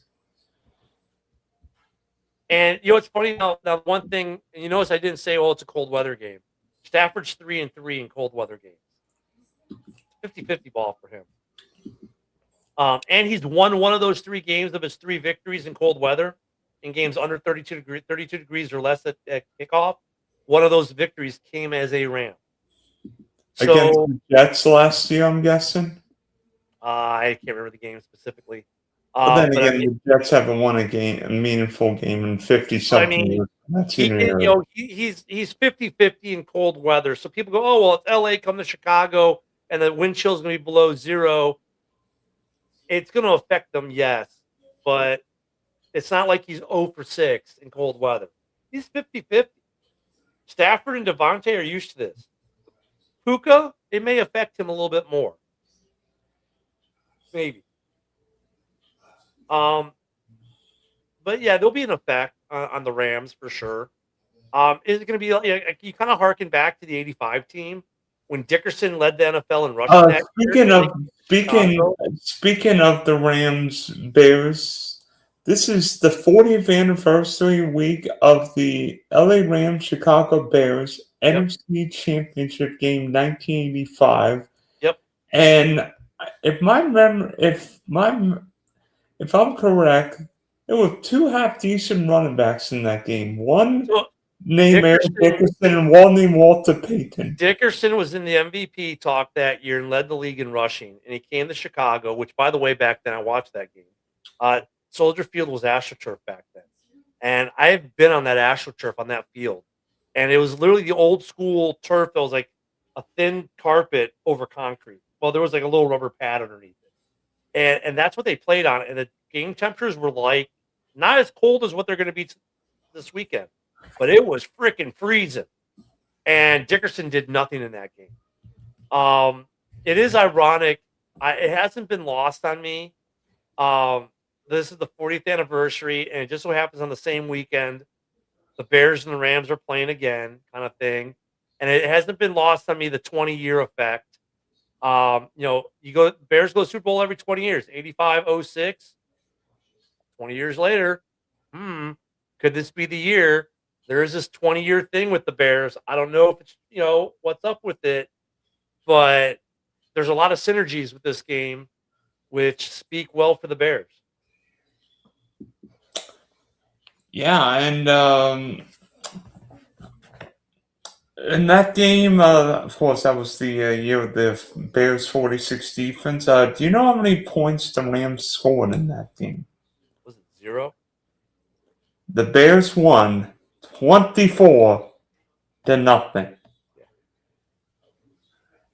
And you know what's funny now one thing, and you notice I didn't say, it's a cold weather game. Stafford's 3-3 in cold weather games. 50-50 ball for him. And he's won one of those 3 games of his 3 victories in cold weather, in games under 32 degrees or less at kickoff. One of those victories came as a Ram. So, against the Jets last year, I'm guessing. I can't remember the game specifically. But then again, the Jets haven't won a meaningful game in 50-something years. He's 50-50 in cold weather. So people go, oh, well, it's LA, come to Chicago, and the wind chill is going to be below 0. It's going to affect them, yes. But it's not like he's 0 for 6 in cold weather. He's 50-50. Stafford and Devontae are used to this. Puka, it may affect him a little bit more. Maybe. But yeah, there'll be an effect on the Rams for sure. Is it going to be like you kind of harken back to the '85 team when Dickerson led the NFL in rushing? Speaking of the Rams Bears, this is the 40th anniversary week of the LA Rams Chicago Bears NFC Championship game 1985. Yep. And if I'm correct, there were 2 half-decent running backs in that game. One named Eric Dickerson and one named Walter Payton. Dickerson was in the MVP talk that year and led the league in rushing. And he came to Chicago, which, by the way, back then I watched that game. Soldier Field was AstroTurf back then. And I have been on that AstroTurf on that field. And it was literally the old school turf that was like a thin carpet over concrete. Well, there was like a little rubber pad underneath it. And that's what they played on. And the game temperatures were like not as cold as what they're going to be this weekend, but it was freaking freezing. And Dickerson did nothing in that game. It is ironic. It hasn't been lost on me. This is the 40th anniversary, and it just so happens on the same weekend, the Bears and the Rams are playing again, kind of thing. And it hasn't been lost on me the 20-year effect. Bears go Super Bowl every 20 years, 85, 06. 20 years later, could this be the year? There is this 20-year thing with the Bears. I don't know if it's, what's up with it, but there's a lot of synergies with this game, which speak well for the Bears. Yeah, and in that game, of course, that was the year of the Bears 46 defense. Do you know how many points the Rams scored in that game? Was it 0? The Bears won 24-0. Yeah.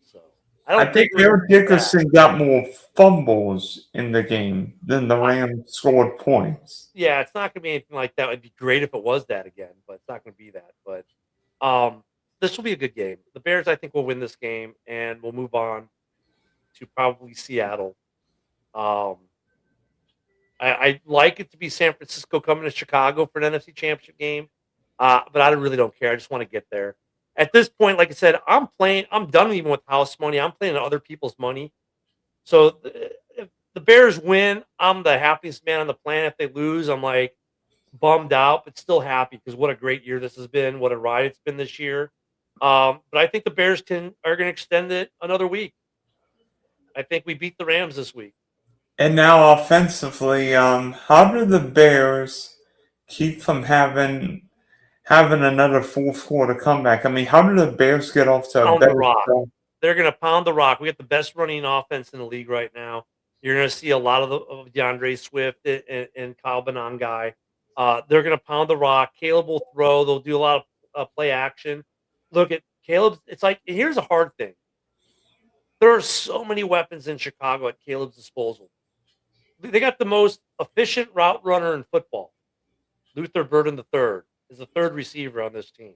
So I think Eric Dickerson got more fumbles in the game than the Rams scored points. Yeah, it's not going to be anything like that. It'd be great if it was that again, but it's not going to be that. But this will be a good game. The Bears, I think, will win this game, and we'll move on to probably Seattle. I like it to be San Francisco coming to Chicago for an NFC Championship game, but I really don't care. I just want to get there. At this point, like I said, I'm done even with house money. I'm playing other people's money. So if the Bears win, I'm the happiest man on the planet. If they lose, I'm like bummed out, but still happy because what a great year this has been. What a ride it's been this year. But I think the Bears are going to extend it another week. I think we beat the Rams this week. And now offensively, how do the Bears keep from having another fourth quarter comeback? I mean, how do the Bears get off to a better start? They're going to pound the rock. We got the best running offense in the league right now. You're going to see a lot of DeAndre Swift and Kyle Benangai. They're going to pound the rock. Caleb will throw. They'll do a lot of play action. Look at Caleb. It's like, here's a hard thing. There are so many weapons in Chicago at Caleb's disposal. They got the most efficient route runner in football. Luther Burden III is the third receiver on this team.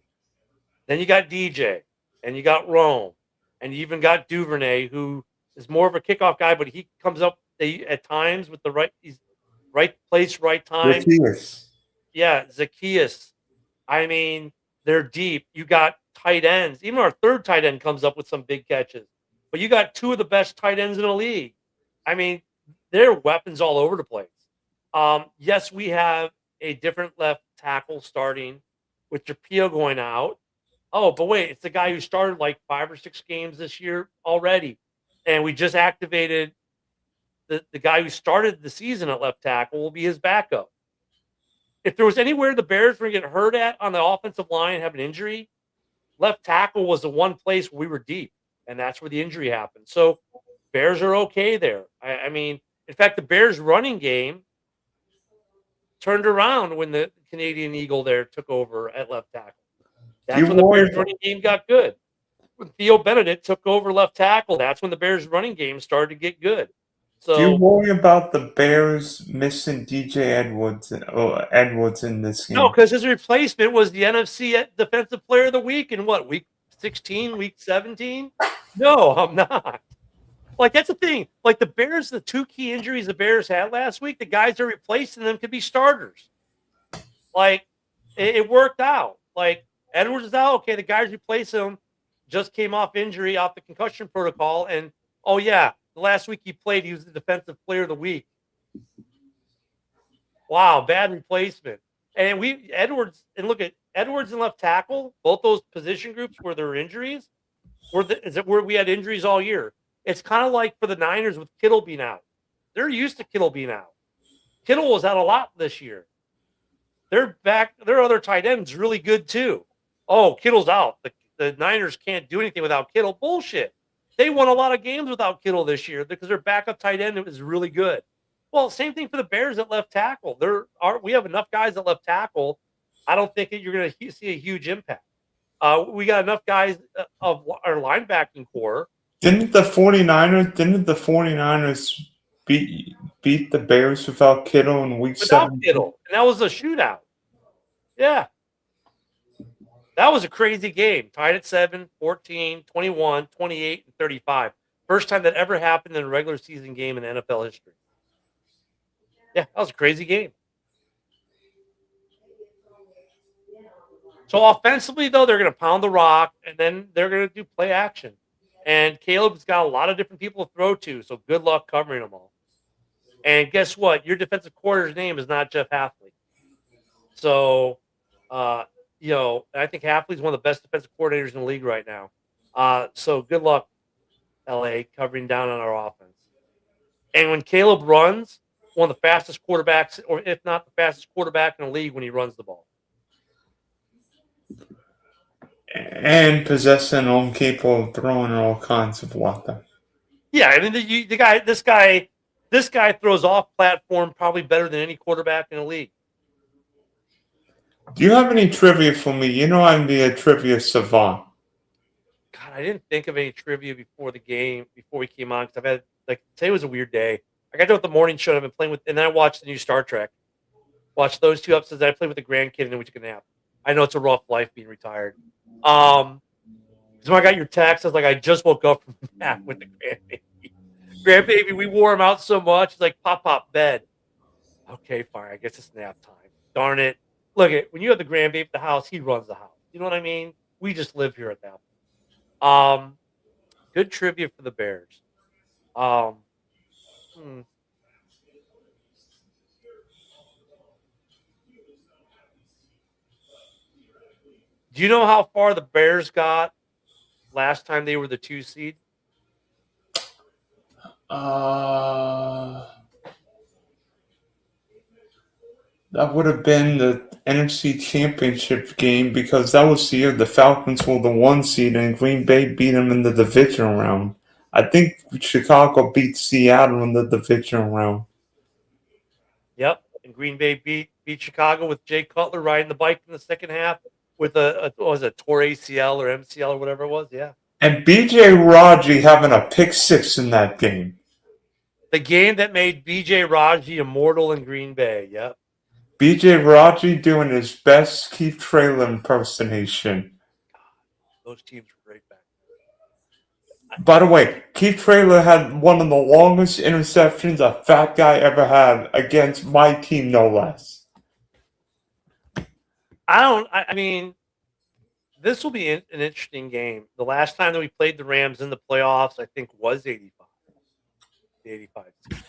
Then you got DJ, and you got Rome, and you even got Duvernay, who is more of a kickoff guy, but he comes up at times with the right. Right place, right time. Zacchaeus. Yeah, Zacchaeus. I mean, they're deep. You got tight ends. Even our third tight end comes up with some big catches. But you got two of the best tight ends in the league. I mean, they're weapons all over the place. Yes, we have a different left tackle starting with Trapio going out. Oh, but wait, it's the guy who started like 5 or 6 games this year already. And we just activated the guy who started the season at left tackle will be his backup. If there was anywhere the Bears were going to get hurt at on the offensive line and have an injury, left tackle was the one place where we were deep, and that's where the injury happened. So Bears are okay there. I mean, in fact, the Bears running game turned around when the Canadian Eagle there took over at left tackle. That's when the Bears running game got good. When Theo Benedict took over left tackle, that's when the Bears running game started to get good. So, do you worry about the Bears missing DJ Edwards in this game? No, because his replacement was the NFC Defensive Player of the Week in what, week 16, week 17? No, I'm not. Like, that's the thing. Like, the Bears, the two key injuries the Bears had last week, the guys that are replacing them could be starters. Like, it worked out. Like, Edwards is out. Okay, the guys replacing him just came off injury, off the concussion protocol. And, oh, yeah, the last week he played, he was the Defensive Player of the Week. Wow, bad replacement. And Edwards and left tackle, both those position groups where there were injuries, where we had injuries all year. It's kind of like for the Niners with Kittle being out. They're used to Kittle being out. Kittle was out a lot this year. Their other tight end's really good too. Oh, Kittle's out. The Niners can't do anything without Kittle. Bullshit. They won a lot of games without Kittle this year because their backup tight end is really good. Well, same thing for the Bears at left tackle. We have enough guys at left tackle. I don't think you're going to see a huge impact. We got enough guys of our linebacking core. Didn't the 49ers beat the Bears without Kittle in week 7? Without Kittle. And that was a shootout. Yeah. That was a crazy game. Tied at 7, 14, 21, 28, and 35. First time that ever happened in a regular season game in NFL history. Yeah, that was a crazy game. So offensively, though, they're going to pound the rock, and then they're going to do play action. And Caleb's got a lot of different people to throw to, so good luck covering them all. And guess what? Your defensive coordinator's name is not Jeff Hafley. So, I think Hafley's one of the best defensive coordinators in the league right now. So good luck, LA, covering down on our offense. And when Caleb runs, one of the fastest quarterbacks, or if not the fastest quarterback in the league when he runs the ball. And possessing and capable of throwing all kinds of water. Yeah, I mean this guy throws off platform probably better than any quarterback in the league. Do you have any trivia for me? You know I'm a trivia savant. God, I didn't think of any trivia before the game, before we came on, because I've had today was a weird day. I got done with the morning show. I've been playing with, and then I watched the new Star Trek. Watched those 2 episodes. I played with the grandkid, and then we took a nap. I know it's a rough life being retired. So when I got your text, I was like, I just woke up from the nap with the grandbaby. Grandbaby, we wore him out so much. He's like, pop, bed. Okay, fine. I guess it's nap time. Darn it. Look, when you have the grandbaby at the house, he runs the house. You know what I mean? We just live here at that point. Good trivia for the Bears. Do you know how far the Bears got last time they were the 2 seed? That would have been the NFC Championship game because that was the year the Falcons were the 1 seed and Green Bay beat them in the divisional round. I think Chicago beat Seattle in the divisional round. Yep, and Green Bay beat Chicago with Jay Cutler riding the bike in the second half with a tore ACL or MCL or whatever it was. Yeah. And B.J. Raji having a pick 6 in that game. The game that made B.J. Raji immortal in Green Bay. Yep. B.J. Raji doing his best Keith Traylor impersonation. Those teams were great back By the way, Keith Traylor had one of the longest interceptions a fat guy ever had against my team, no less. I mean, this will be an interesting game. The last time that we played the Rams in the playoffs, I think, was 85. The 85 season.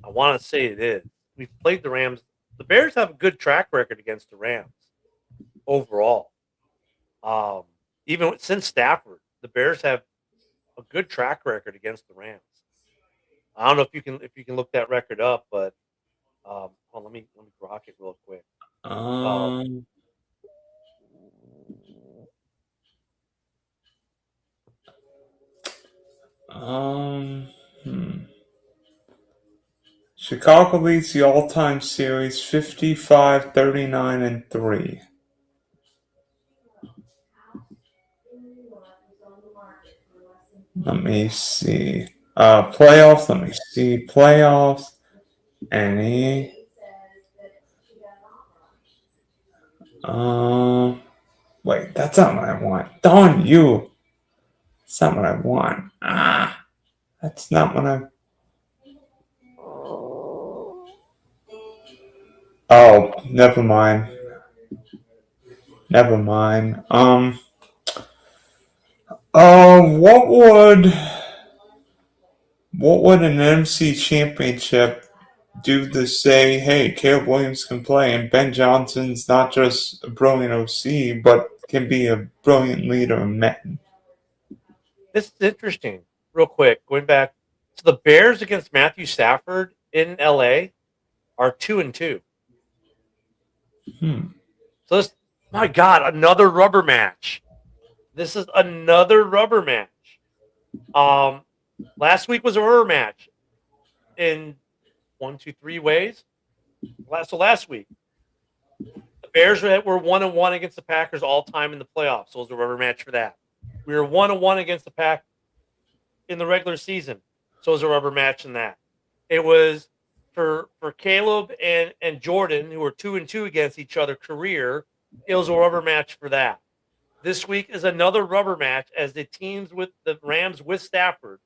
I want to say it is. We've played the Rams. The Bears have a good track record against the Rams overall. Even since Stafford, the Bears have a good track record against the Rams. I don't know if you can look that record up, but let me grok it real quick. Um, Chicago leads the all-time series 55, 39, and 3. Let me see. Playoffs. Let me see. Playoffs. Any. Wait, that's not what I want. Darn you. That's not what I want. That's not what I. Oh, never mind. Never mind. What would an NFC Championship do to say, hey, Caleb Williams can play and Ben Johnson's not just a brilliant OC, but can be a brilliant leader of men? This is interesting. Real quick, going back. So the Bears against Matthew Stafford in LA are 2-2. So this, my God, another rubber match. This is another rubber match. Last week was a rubber match in 1, 2, 3 ways. Last week, the Bears were 1-1 against the Packers all time in the playoffs. So it was a rubber match for that. We were 1-1 against the Pack in the regular season. So it was a rubber match in that. It was for Caleb and Jordan, who were 2-2 against each other career. It was a rubber match for that. This week is another rubber match as the teams with the Rams with Stafford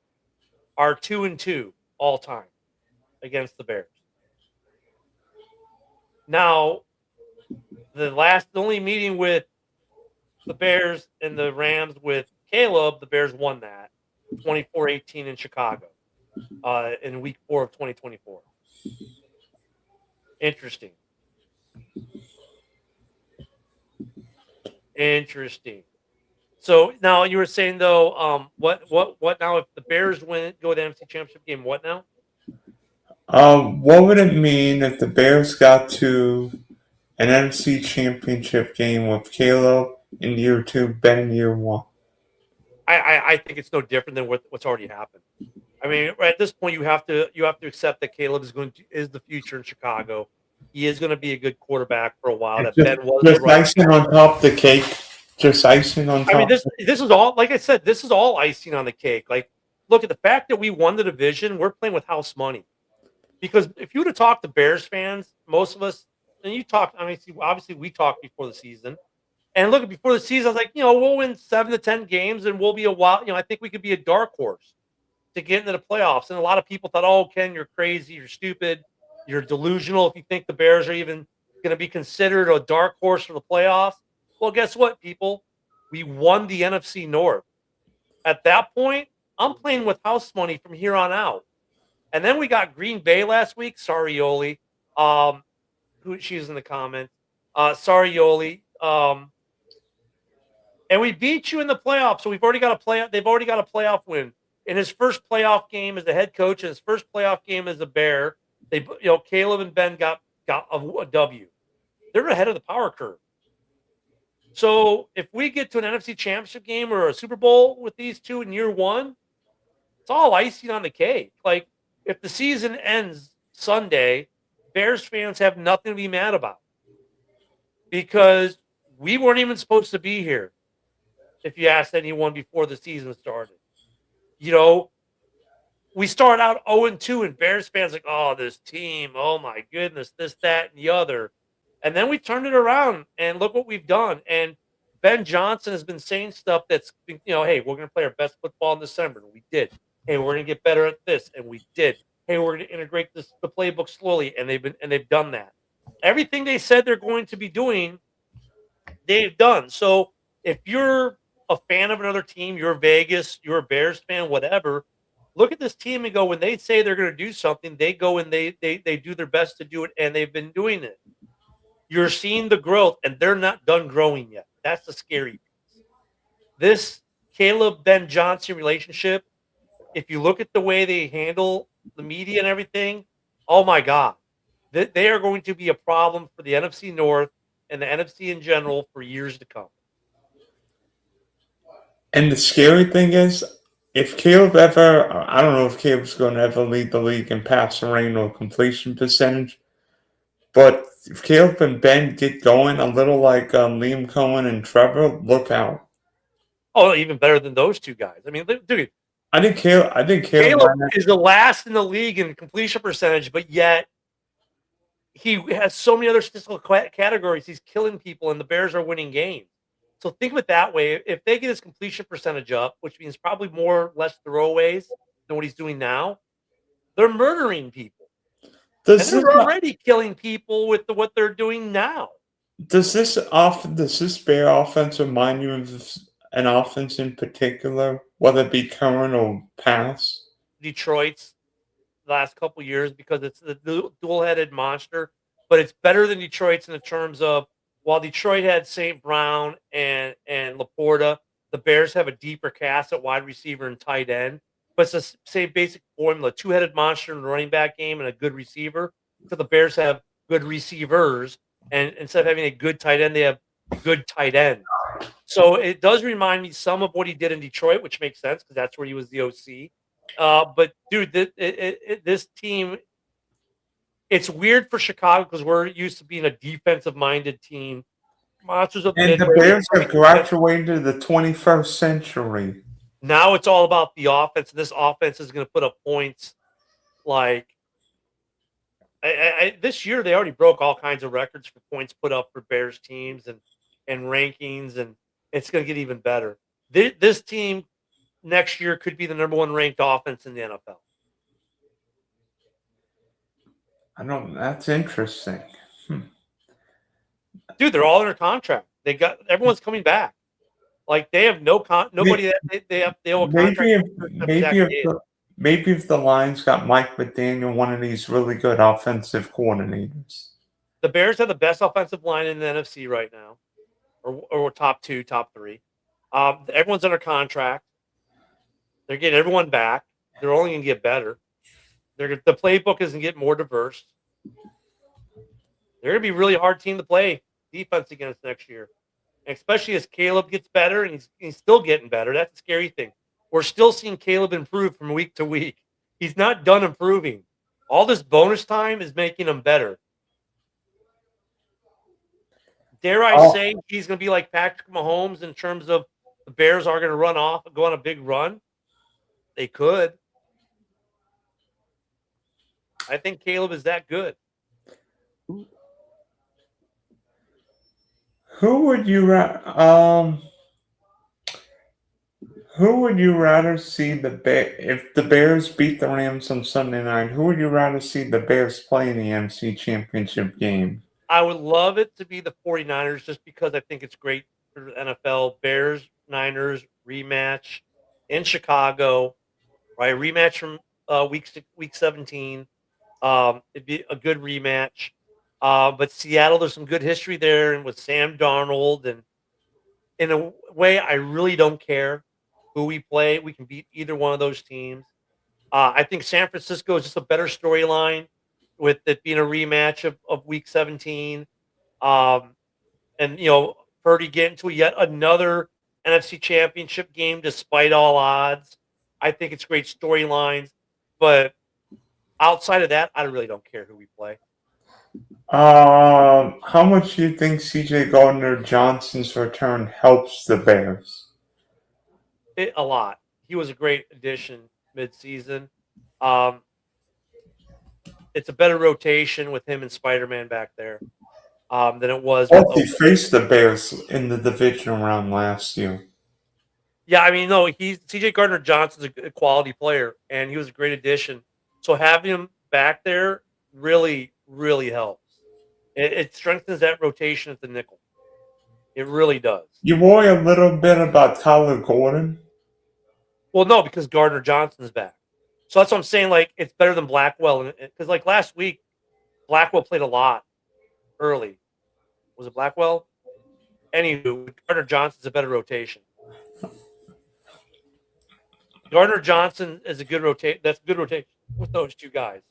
are 2-2 all time against the Bears. Now, the only meeting with the Bears and the Rams with Caleb, the Bears won that 24-18 in Chicago in week 4 of 2024. Interesting. So now you were saying though, what now if the Bears go to the NFC Championship game? What now? What would it mean if the Bears got to an NFC Championship game with Caleb in year 2, Ben in year 1? I think it's no different than what's already happened. I mean, at this point, you have to accept that Caleb is the future in Chicago. He is going to be a good quarterback for a while. That Ben was just icing on top of the cake. Just icing on top. I mean, this is all, like I said, this is all icing on the cake. Like, look at the fact that we won the division. We're playing with house money. Because if you would have talked to Bears fans, most of us, and you talked, I mean, obviously we talked before the season. And look, before the season, I was like, we'll win 7 to 10 games and we'll be a wild, I think we could be a dark horse to get into the playoffs. And a lot of people thought, oh, Ken, you're crazy, you're stupid, you're delusional if you think the Bears are even going to be considered a dark horse for the playoffs. Well, guess what, people? We won the NFC North. At that point, I'm playing with house money from here on out. And then we got Green Bay last week. Sorry, Yoli. She's in the comments. Sorry, Yoli. And we beat you in the playoffs. So we've already got a playoff. They've already got a playoff win. In his first playoff game as a head coach, and his first playoff game as a Bear, Caleb and Ben got a W. They're ahead of the power curve. So if we get to an NFC Championship game or a Super Bowl with these two in year 1, it's all icing on the cake. Like, if the season ends Sunday, Bears fans have nothing to be mad about because we weren't even supposed to be here. If you asked anyone before the season started, we start out 0-2 and Bears fans like, oh, this team, oh my goodness, this, that, and the other. And then we turned it around and look what we've done. And Ben Johnson has been saying stuff that's, hey, we're going to play our best football in December, and we did. Hey, we're going to get better at this, and we did. Hey, we're going to integrate the playbook slowly, and they've done that. Everything they said they're going to be doing, they've done. So if you're a fan of another team, you're Vegas, you're a Bears fan, whatever, look at this team and go, when they say they're going to do something, they go and they do their best to do it, and they've been doing it. You're seeing the growth, and they're not done growing yet. That's the scary piece. This Caleb Ben Johnson relationship, if you look at the way they handle the media and everything, oh my God, they are going to be a problem for the NFC North and the NFC in general for years to come. And the scary thing is, if Caleb ever, I don't know if Caleb's going to ever lead the league in passer rating or completion percentage, but if Caleb and Ben get going a little like Liam Cohen and Trevor, look out. Oh, even better than those two guys. I mean, dude, I think Caleb is the last in the league in completion percentage, but yet he has so many other statistical categories. He's killing people, and the Bears are winning games. So think of it that way. If they get his completion percentage up, which means probably less throwaways than what he's doing now, they're murdering people. And they're already killing people with what they're doing now. Does this Bear offense remind you of an offense in particular, whether it be current or past? Detroit's last couple years, because it's the dual-headed monster, but it's better than Detroit's in the terms of, while Detroit had St. Brown and Laporta, the Bears have a deeper cast at wide receiver and tight end. But it's the same basic formula: two-headed monster in the running back game and a good receiver. So the Bears have good receivers, and instead of having a good tight end, they have good tight end. So it does remind me some of what he did in Detroit, which makes sense because that's where he was the OC. But dude, this team, it's weird for Chicago because we're used to being a defensive-minded team. Monsters of the And the Bears have graduated to the 21st century. Now it's all about the offense. This offense is going to put up points like this year. They already broke all kinds of records for points put up for Bears teams and rankings, and it's going to get even better. This team next year could be the number one ranked offense in the NFL. That's interesting. Dude, they're all under contract. Everyone's coming back. Like they have nobody that they owe a contract. Maybe if the Lions got Mike McDaniel, one of these really good offensive coordinators. The Bears have the best offensive line in the NFC right now, or top two, top three. Everyone's under contract. They're getting everyone back. They're only going to get better. The playbook is going to get more diverse. They're going to be a really hard team to play defense against next year, especially as Caleb gets better, and he's still getting better. That's the scary thing. We're still seeing Caleb improve from week to week. He's not done improving. All this bonus time is making him better. Dare I say he's going to be like Patrick Mahomes in terms of the Bears are going to run off and go on a big run? They could. I think Caleb is that good. Who would you rather see if the Bears beat the Rams on Sunday night? Who would you rather see the Bears play in the NFC Championship game? I would love it to be the 49ers just because I think it's great for the NFL. Bears, Niners, rematch in Chicago, right? Rematch from week 17. It'd be a good rematch. But Seattle, there's some good history there, and with Sam Darnold, and in a way, I really don't care who we play. We can beat either one of those teams. I think San Francisco is just a better storyline with it being a rematch of week 17. And, Purdy getting to yet another NFC Championship game despite all odds. I think it's great storylines. But outside of that, I really don't care who we play. How much do you think C.J. Gardner-Johnson's return helps the Bears? A lot. He was a great addition mid-season. It's a better rotation with him and Spider-Man back there. than it was. Plus, he faced the Bears in the divisional round last year. Yeah, I mean, no, CJ Gardner-Johnson's a quality player, and he was a great addition. So having him back there really, really helps. It strengthens that rotation at the nickel. It really does. You worry a little bit about Tyler Gordon? Well, no, because Gardner-Johnson's back. So that's what I'm saying. Like, it's better than Blackwell. Because, like, last week, Blackwell played a lot early. Was it Blackwell? Anywho, Gardner-Johnson's a better rotation. Gardner-Johnson is a good rotation. That's a good rotation with those two guys.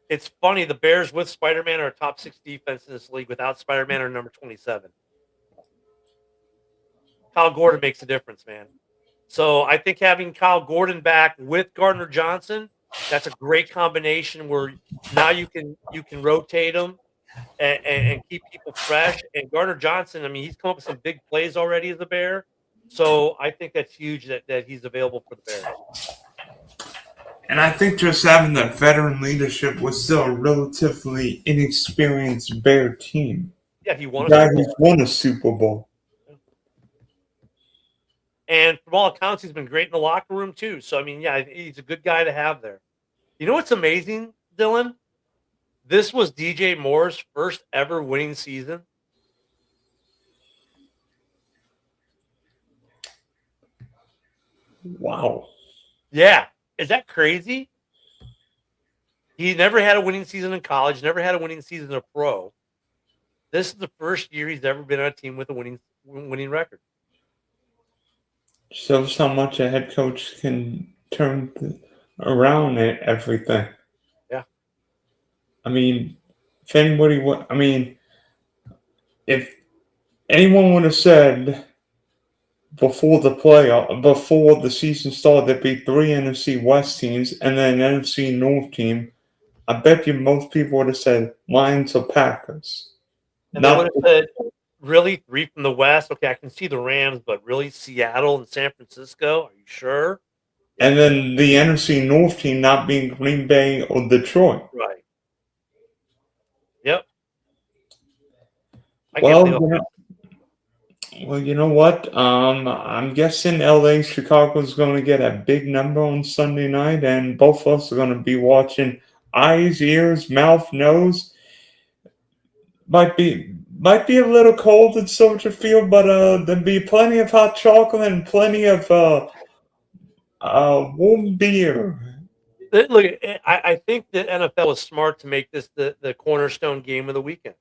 It's funny. The Bears with Spider-Man are a top 6 defense in this league. Without Spider-Man are number 27. Kyle Gordon makes a difference, man. So I think having Kyle Gordon back with Gardner-Johnson, that's a great combination where now you can rotate them and keep people fresh. And Gardner-Johnson, I mean, he's come up with some big plays already as a Bear. So I think that's huge that he's available for the Bears. And I think just having that veteran leadership was still a relatively inexperienced Bear team. Yeah, he won a Super Bowl. And from all accounts, he's been great in the locker room too. So I mean, yeah, he's a good guy to have there. You know what's amazing, Dylan? This was DJ Moore's first ever winning season. Wow. Yeah. Is that crazy? He never had a winning season in college, never had a winning season in a pro. This is the first year he's ever been on a team with a winning record. Shows how much a head coach can turn around everything. Yeah. I mean, if anyone would have said before the season started, there'd be 3 NFC West teams and then an NFC North team, I bet you most people would have said Lions or Packers. And they would have said, really, 3 from the West? Okay, I can see the Rams, but really, Seattle and San Francisco? Are you sure? And then the NFC North team not being Green Bay or Detroit. Right. Yep. Well, you know what? I'm guessing LA Chicago's going to get a big number on Sunday night, and both of us are going to be watching eyes, ears, mouth, nose. Might be a little cold at Soldier Field, but there'll be plenty of hot chocolate and plenty of warm beer. Look, I think the NFL was smart to make this the cornerstone game of the weekend.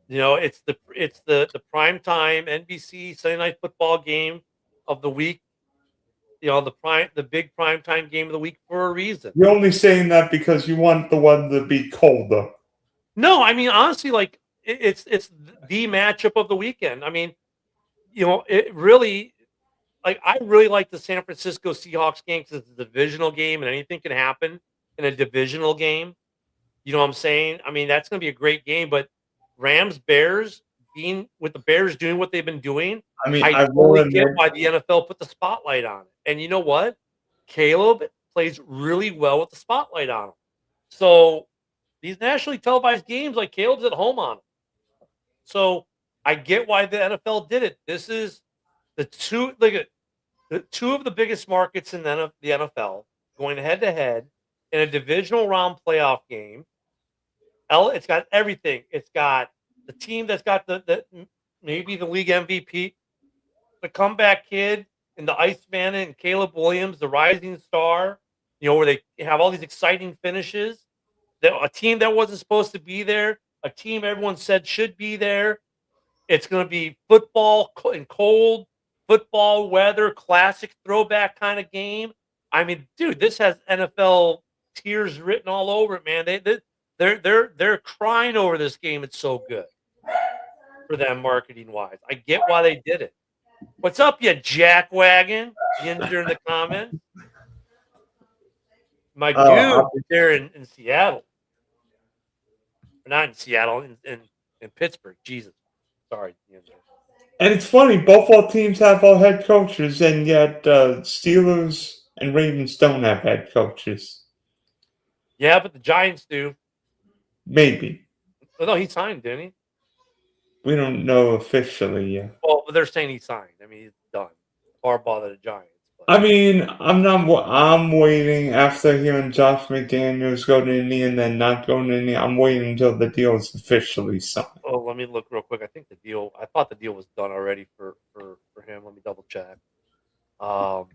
You know, it's the primetime NBC Sunday Night Football game of the week. You know, the big primetime game of the week for a reason. You're only saying that because you want the one to be colder. No, I mean honestly, like it's the matchup of the weekend. I mean, you know, it really, like I really like the San Francisco Seahawks game because it's a divisional game and anything can happen in a divisional game. You know what I'm saying? I mean, that's going to be a great game. But Rams Bears, being with the Bears doing what they've been doing, I mean, I totally get why the NFL put the spotlight on it. And you know what? Caleb plays really well with the spotlight on him. So these nationally televised games, like Caleb's at home on them. So I get why the NFL did it. This is the two of the biggest markets in the NFL going head to head in a divisional round playoff game. It's got everything. It's got the team that's got the maybe the league MVP, the comeback kid, and the Iceman and Caleb Williams, the rising star. You know, where they have all these exciting finishes. A team that wasn't supposed to be there, a team everyone said should be there. It's going to be football and cold, football weather, classic throwback kind of game. I mean, dude, this has NFL tears written all over it, man. They're crying over this game. It's so good for them marketing wise. I get why they did it. What's up, you jackwagon? Ginger in the comments. My dude there in Seattle. Not in Seattle, in Pittsburgh. Jesus. Sorry. And it's funny, both our teams have our head coaches, and yet Steelers and Ravens don't have head coaches. Yeah, but the Giants do. Maybe. Oh, no, he signed, didn't he? We don't know officially yet. Well, they're saying he signed. I mean, he's done. Harbaugh to the Giants. But I mean, I'm not. I'm waiting after hearing Josh McDaniels go to Indy and then not going to Indy. I'm waiting until the deal is officially signed. oh, let me look real quick. I think the deal. I thought the deal was done already for him. Let me double check. Um,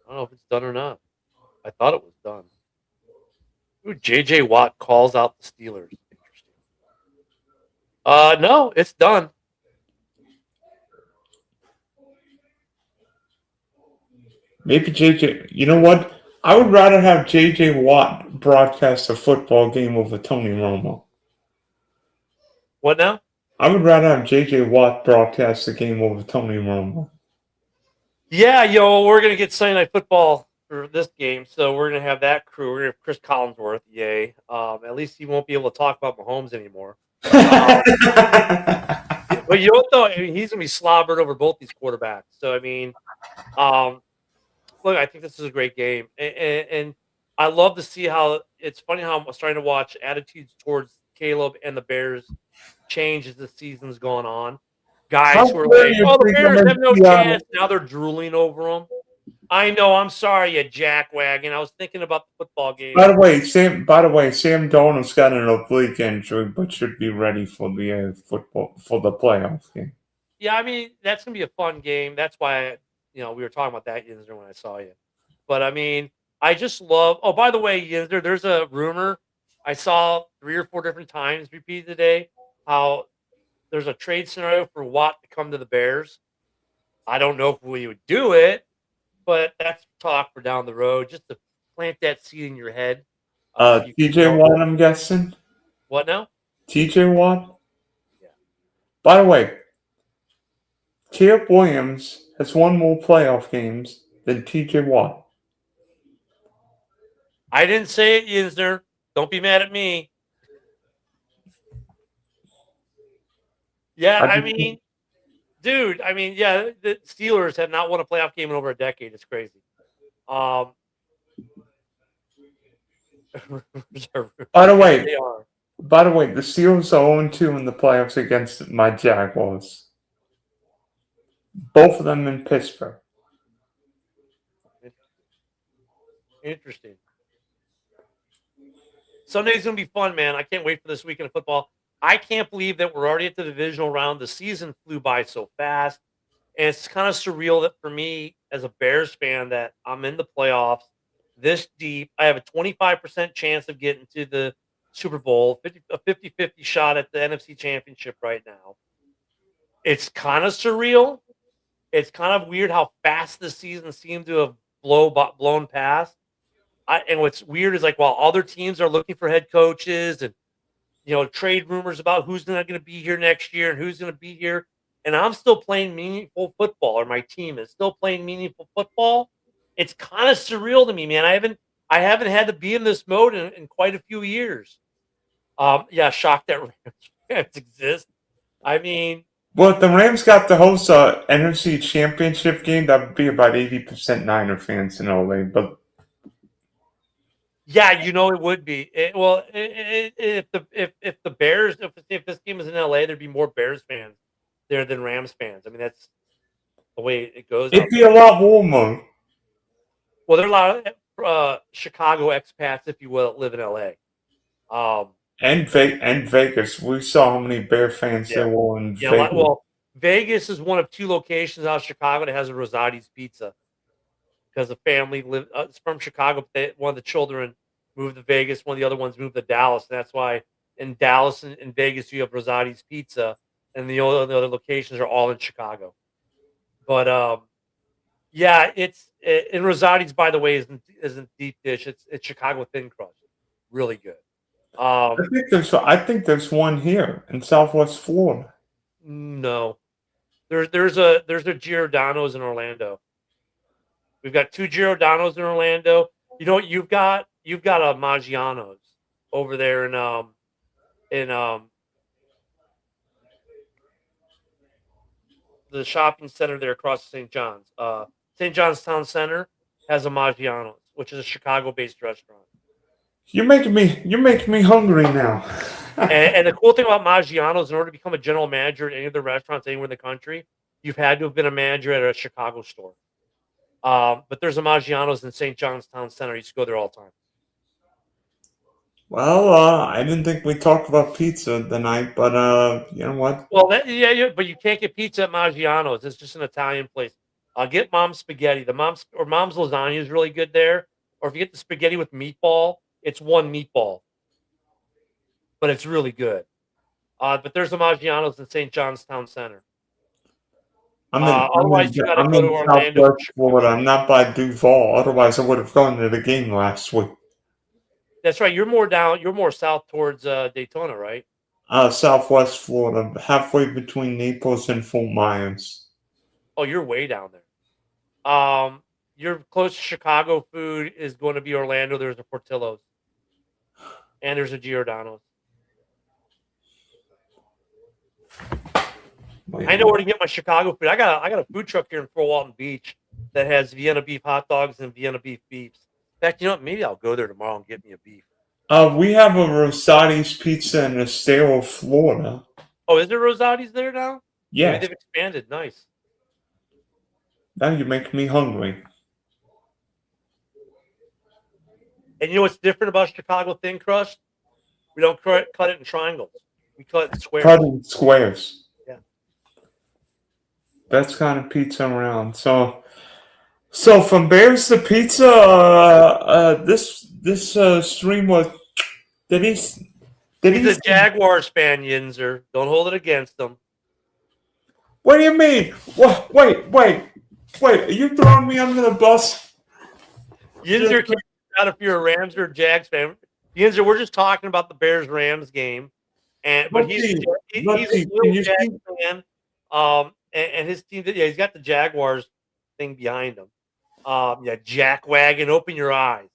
I don't know if it's done or not. I thought it was done. Ooh, J.J. Watt calls out the Steelers. Interesting. No, it's done. Maybe JJ. You know what? I would rather have JJ Watt broadcast a football game over Tony Romo. What now? I would rather have JJ Watt broadcast the game over Tony Romo. Yeah, we're gonna get Sunday Night Football for this game, so we're gonna have that crew. We're gonna have Chris Collinsworth. Yay! At least he won't be able to talk about Mahomes anymore. But you know what though? I mean, he's gonna be slobbered over both these quarterbacks. So I mean, look, I think this is a great game, and I love to see how it's funny how I'm starting to watch attitudes towards Caleb and the Bears change as the season's gone on. How Guys who are dare like, you "Oh, the bring Bears them have no in Seattle? chance," now they're drooling over them. I know. I'm sorry, you jackwagon. I was thinking about the football game. By the way, Sam Darnold's got an oblique injury, but should be ready for the playoff game. Yeah, I mean that's gonna be a fun game. That's why we were talking about that Yinzer when I saw you. But I mean, I just love. Oh, by the way, Yinzer, there's a rumor I saw 3 or 4 different times repeated today how there's a trade scenario for Watt to come to the Bears. I don't know if we would do it, but that's talk for down the road, just to plant that seed in your head. TJ Watt, I'm guessing. What now? TJ Watt. Yeah. By the way, Caleb Williams has won more playoff games than TJ Watt. I didn't say it, Yinzer. Don't be mad at me. Yeah, I mean, dude, I mean, yeah, the Steelers have not won a playoff game in over a decade. It's crazy. By the way, they are. the Steelers are 0-2 in the playoffs against my Jaguars. Both of them in Pittsburgh. Interesting. Sunday's going to be fun, man. I can't wait for this weekend of football. I can't believe that we're already at the divisional round. The season flew by so fast. And it's kind of surreal that for me, as a Bears fan, that I'm in the playoffs this deep. I have a 25% chance of getting to the Super Bowl, a 50-50 shot at the NFC Championship right now. It's kind of surreal. It's kind of weird how fast the season seemed to have blown past. And what's weird is like while other teams are looking for head coaches and trade rumors about who's not going to be here next year and who's going to be here, and I'm still playing meaningful football, or my team is still playing meaningful football. It's kind of surreal to me, man. I haven't had to be in this mode in quite a few years. Yeah, shocked that Rams exist. I mean, well, if the Rams got to host a NFC Championship game, that would be about 80% Niner fans in LA. But yeah, it would be. If the Bears, if this game was in LA, there'd be more Bears fans there than Rams fans. I mean, that's the way it goes. it'd be a lot warmer. Well, there are a lot of Chicago expats, if you will, that live in LA. And Vegas. We saw how many Bear fans there were in Vegas. Well, Vegas is one of 2 locations out of Chicago that has a Rosati's Pizza because the family it's from Chicago. But one of the children moved to Vegas. One of the other ones moved to Dallas. And that's why in Dallas and Vegas you have Rosati's Pizza, and the other locations are all in Chicago. But yeah, it's in Rosati's. By the way, isn't deep dish. It's Chicago thin crust, really good. I think there's one here in Southwest Florida. No, there's a Giordano's in Orlando. We've got 2 Giordano's in Orlando. You know what? You've got a Maggiano's over there in the shopping center there across St. John's. St. John's Town Center has a Maggiano's, which is a Chicago-based restaurant. You're making me hungry now. And the cool thing about Maggiano's, in order to become a general manager at any of the restaurants anywhere in the country, you've had to have been a manager at a Chicago store. But there's a Maggiano's in St. John's Town Center. You used to go there all the time. Well, I didn't think we talked about pizza tonight, but you know what? Well, yeah, but you can't get pizza at Maggiano's. It's just an Italian place. Get mom's spaghetti. Mom's lasagna is really good there. Or if you get the spaghetti with meatball, it's one meatball, but it's really good. But there's a Maggiano's in St. John's Town Center. Otherwise, you got to go to Orlando. Southwest Florida. I'm not by Duval. Otherwise, I would have gone to the game last week. That's right. You're more south towards Daytona, right? Southwest Florida, halfway between Naples and Fort Myers. Oh, you're way down there. Your closest Chicago food is going to be Orlando. There's a Portillo's, and there's a Giordano's. I know where to get my Chicago food. I got a food truck here in Fort Walton Beach that has Vienna beef hot dogs and Vienna beef beefs. In fact, you know what? Maybe I'll go there tomorrow and get me a beef. We have a Rosati's Pizza in Estero, Florida. Oh, is there Rosati's there now? Yeah. Maybe they've expanded. Nice. Now you make me hungry. And you know what's different about Chicago thin crust? We don't cut it in triangles. We cut it in squares. Cut in squares. Yeah. Best kind of pizza around. So from Bears to Pizza, this stream was. He's a Jaguars fan, Yinzer. Don't hold it against him. What do you mean? Wait! Are you throwing me under the bus? Yinzer can't out if you're a Rams or Jags fan. Yinzer, we're just talking about the Bears-Rams game, but he's a little Jags fan. And his team, he's got the Jaguars thing behind him. Jack Wagon, open your eyes.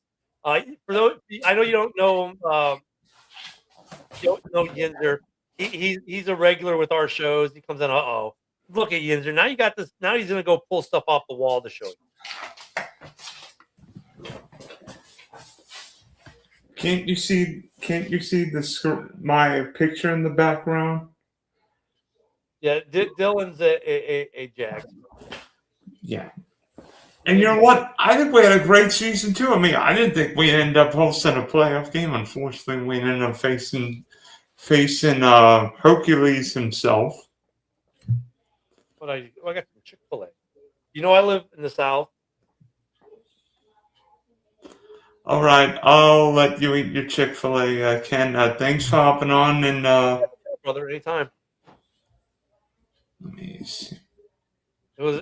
For those, I know you don't know him. You don't know Yinzer. He's a regular with our shows. He comes in. Look at Yinzer. Now you got this. Now he's gonna go pull stuff off the wall to show you. Can't you see my picture in the background? Yeah, Dylan's a Jags. Yeah. And you know what? I think we had a great season too. I mean, I didn't think we'd end up hosting a playoff game. Unfortunately, we ended up facing Hercules himself. But I got some Chick-fil-A. You know, I live in the South. All right, I'll let you eat your Chick-fil-A, Ken. Thanks for hopping on, and brother, anytime. Let me see. It was